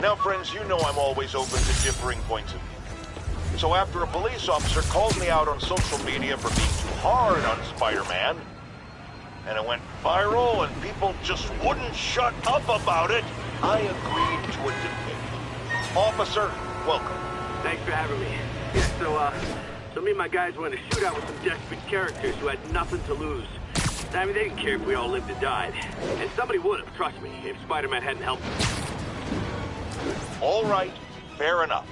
Now, friends, you know I'm always open to differing points of view. So after a police officer called me out on social media for being too hard on Spider-Man, and it went viral and people just wouldn't shut up about it, I agreed to a debate. Officer, welcome. Thanks for having me. So me and my guys went in a shootout with some desperate characters who had nothing to lose. I mean, they didn't care if we all lived or died. And somebody would have, trust me, if Spider-Man hadn't helped them. All right, fair enough.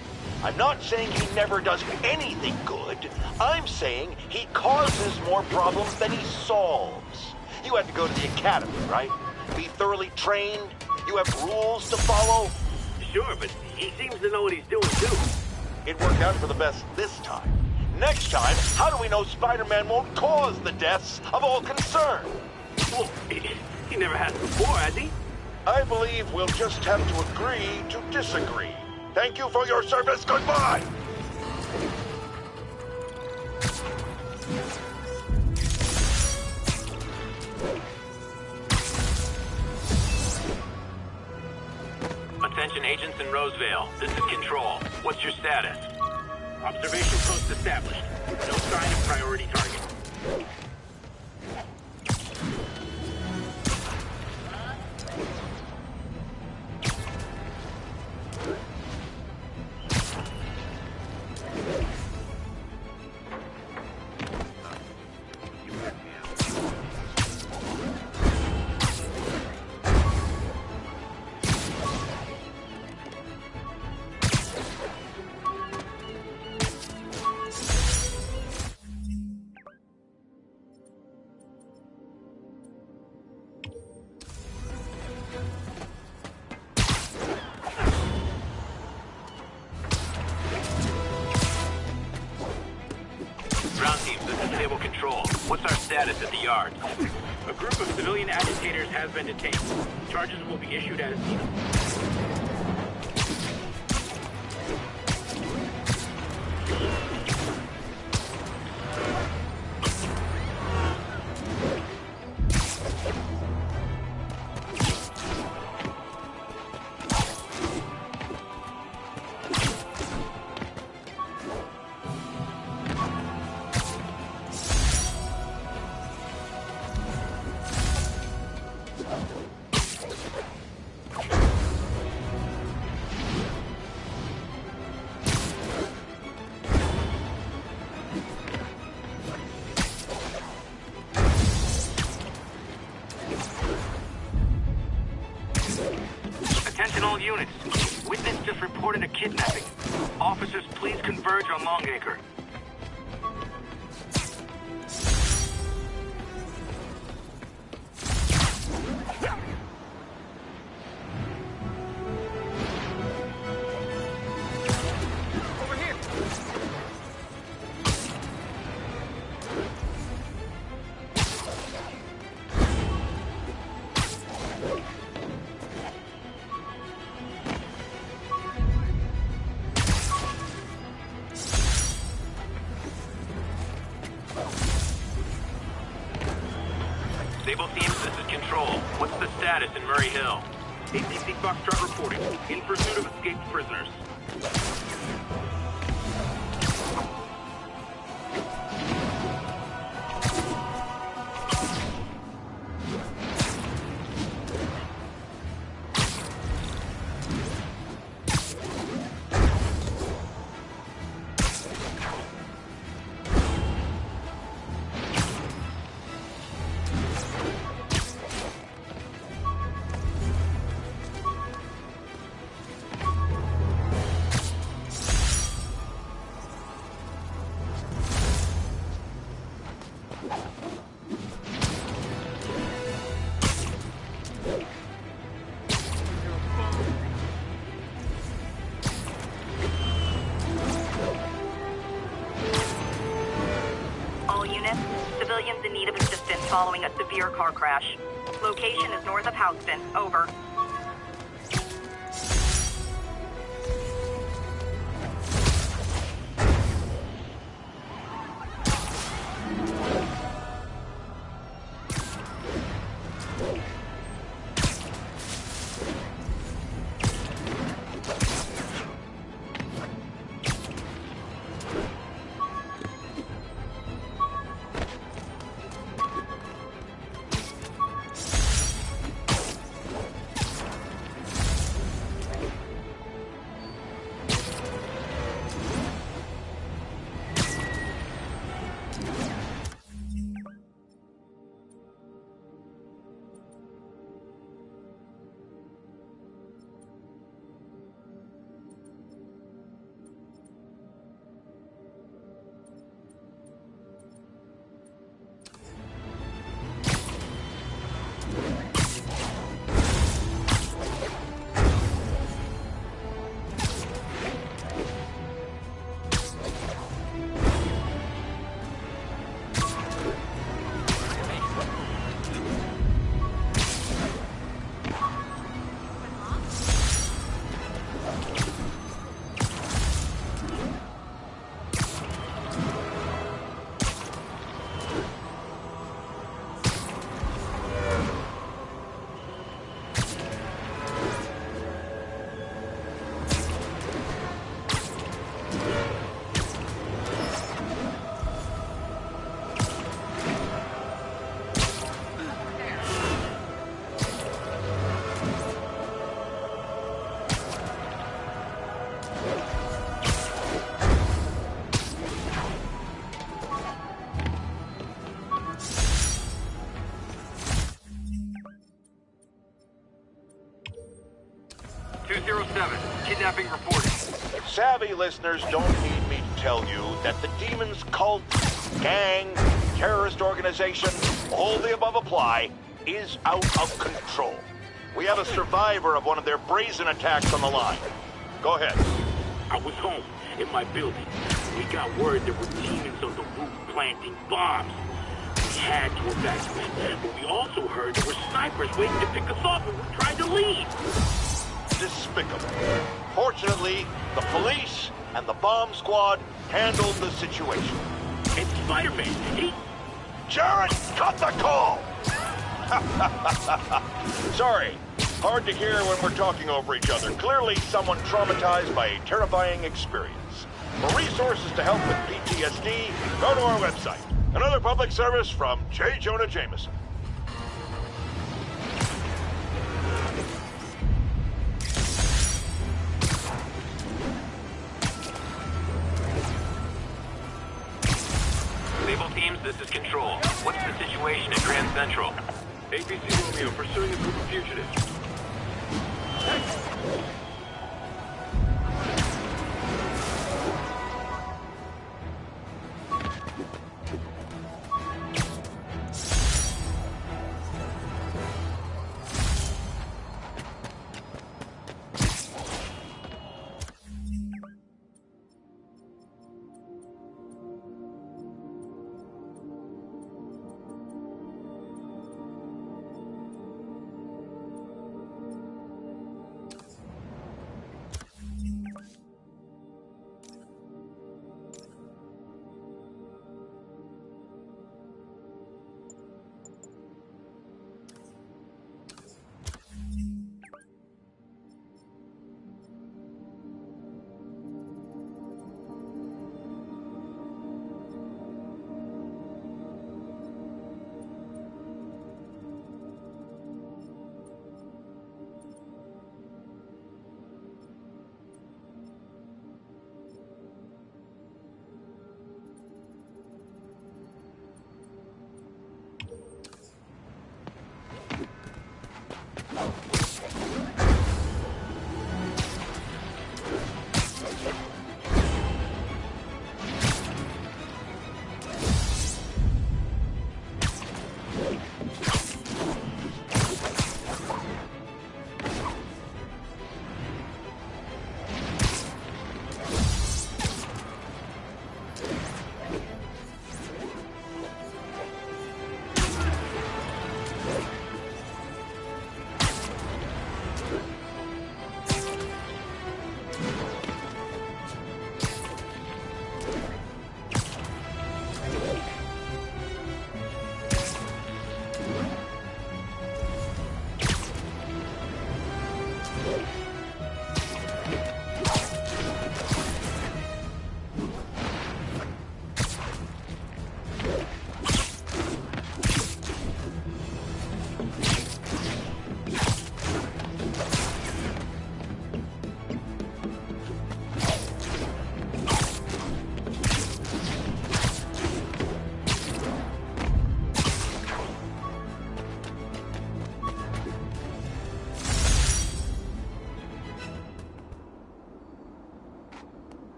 I'm not saying he never does anything good. I'm saying he causes more problems than he solves. You had to go to the academy, right? Be thoroughly trained? You have rules to follow? Sure, but he seems to know what he's doing, too. It worked out for the best this time. Next time, how do we know Spider-Man won't cause the deaths of all concerned? Well, he never has before, has he? I believe we'll just have to agree to disagree. Thank you for your service. Goodbye! Attention agents in Rosevale. This is Control. What's your status? Observation post established. No sign of priority target. What's our status at the yard? A group of civilian agitators has been detained. Charges will be issued as needed. Attention all units. Witness just reported a kidnapping. Officers, please converge on Longacre. Sable Teams, this is Control. What's the status in Murray Hill? ACC Foxtrot reporting. In pursuit of escaped prisoners. Civilians in need of assistance following a severe car crash. Location is north of Houston. Over. 307, kidnapping reported. Savvy listeners don't need me to tell you that the Demon's cult, gang, terrorist organization, all the above apply, is out of control. We have a survivor of one of their brazen attacks on the line. Go ahead. I was home, in my building. We got word there were demons on the roof planting bombs. We had to evacuate, but we also heard there were snipers waiting to pick us off when we tried to leave. Despicable. Fortunately, the police and the bomb squad handled the situation. And Spider-Man, he... Jared, cut the call! Sorry, hard to hear when we're talking over each other. Clearly someone traumatized by a terrifying experience. For resources to help with PTSD, go to our website. Another public service from J. Jonah Jameson. Naval teams, this is Control. What's the situation at Grand Central? ABC Romeo pursuing a group of fugitives.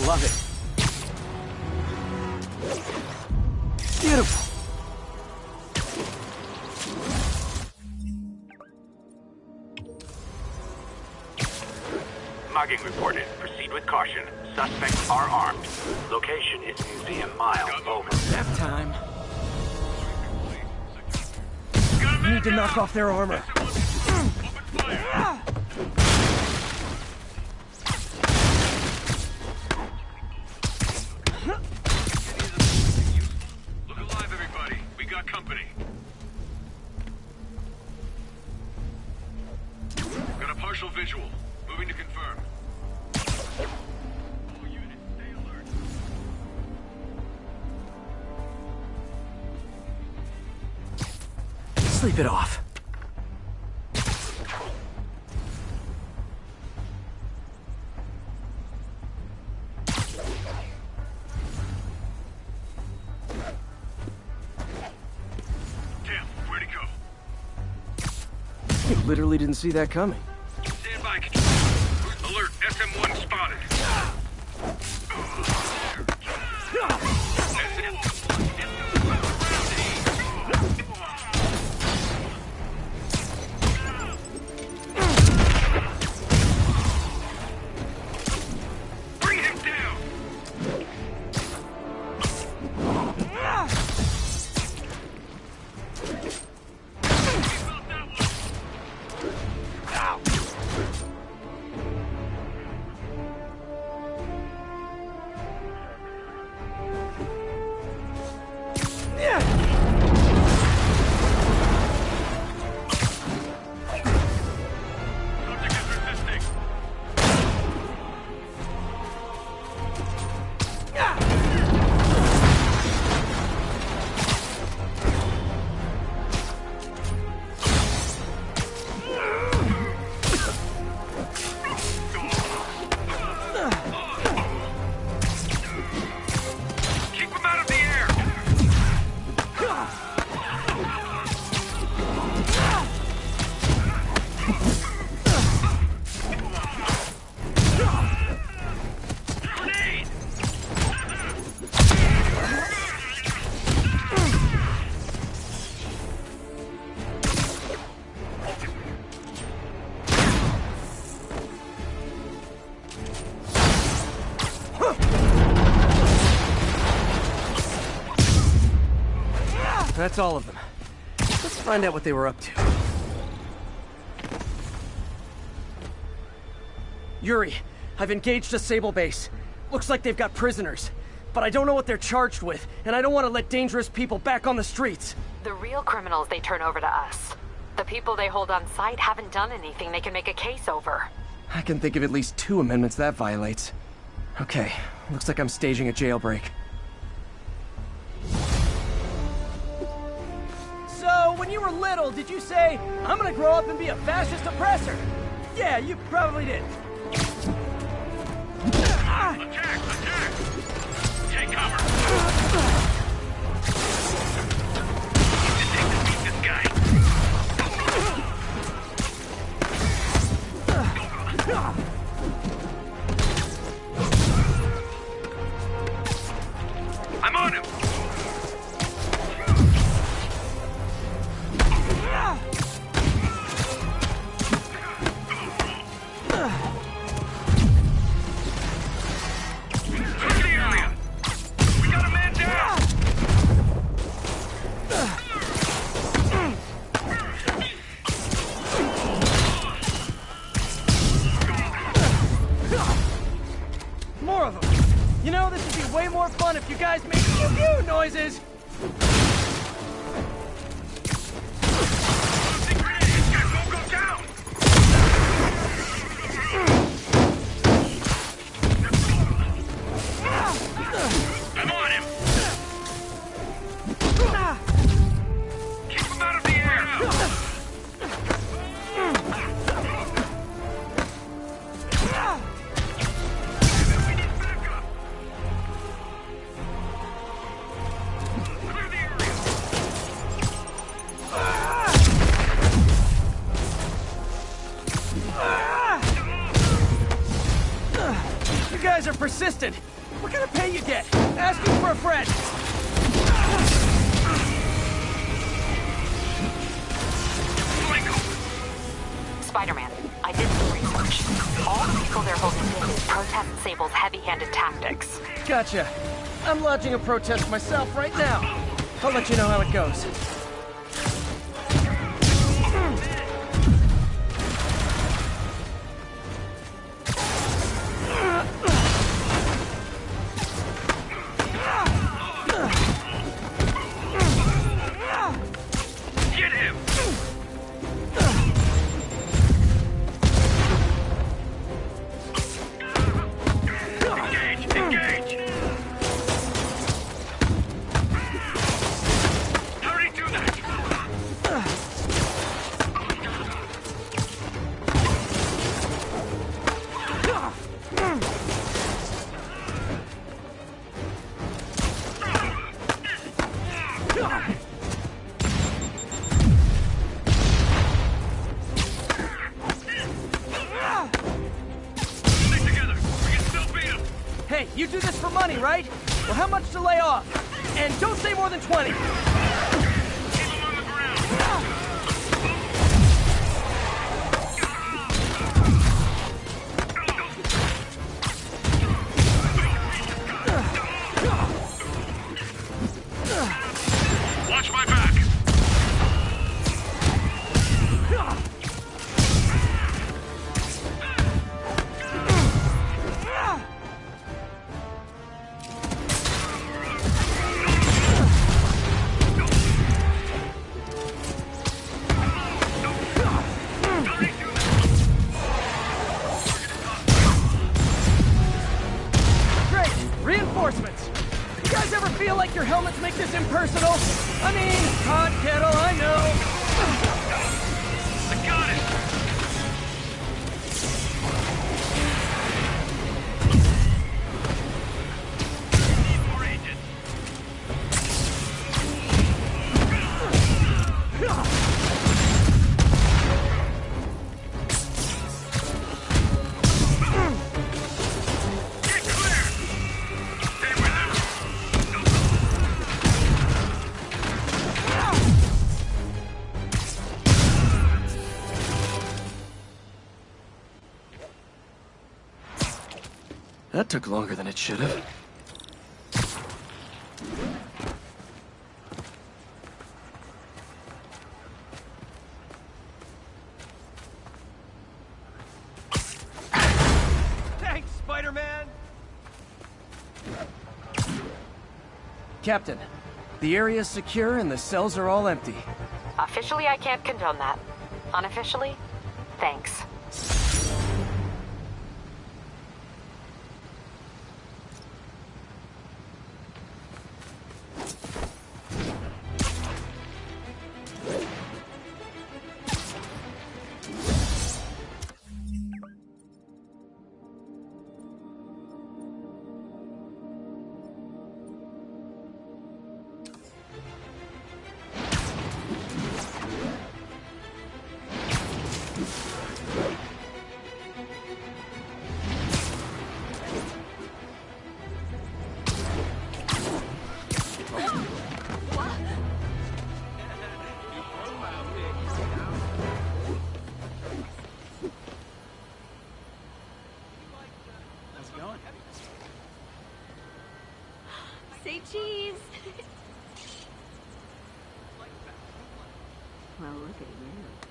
love it. Beautiful. Mugging reported. Proceed with caution. Suspects are armed. Location is Museum Mile. Over. Nap time. We need to knock off their armor. Look alive, everybody. We got company. Got a partial visual. Moving to confirm. All units, stay alert. Sleep it off. Damn, where'd he go? You literally didn't see that coming. Stand by, control. Alert, SM-1 spotted. Bring him down! Subject is resisting. Keep him out of the air! Grenade! That's all of them. Let's find out what they were up to. Yuri, I've engaged a Sable base. Looks like they've got prisoners. But I don't know what they're charged with, and I don't want to let dangerous people back on the streets. The real criminals they turn over to us. The people they hold on site haven't done anything they can make a case over. I can think of at least 2 amendments that violates. Okay, looks like I'm staging a jailbreak. So, when you were little, did you say, I'm gonna grow up and be a fascist oppressor? Yeah, you probably did. Attack! Attack! Take cover! Beat this guy! I'm on him! Look at the area! We got a man down! More of them. You know, this would be way more fun if you guys made pew-pew noises. Won't go down! I'm on him! Keep him out of the air! We need backup! Clear the area! You guys are persistent. for a friend! Spider-Man, I did some research. All the people they're holding in protest Sable's heavy-handed tactics. Gotcha. I'm lodging a protest myself right now. I'll let you know how it goes. Get him! Engage! Engage! Hurry to that! Stick together! We can still beat him! Hey, you do this for money, right? Well, how much to lay off? And don't say more than 20. Keep him on the ground! Watch my back! Great! Reinforcements! You guys ever feel like your helmets make this impersonal? I mean, hot kettle, I know. I got it! Need more agents. Get clear! Stay with him! That took longer than it should have. Thanks, Spider-Man! Captain, the area's secure and the cells are all empty. Officially, I can't condone that. Unofficially, thanks. Say cheese. Well, look at you.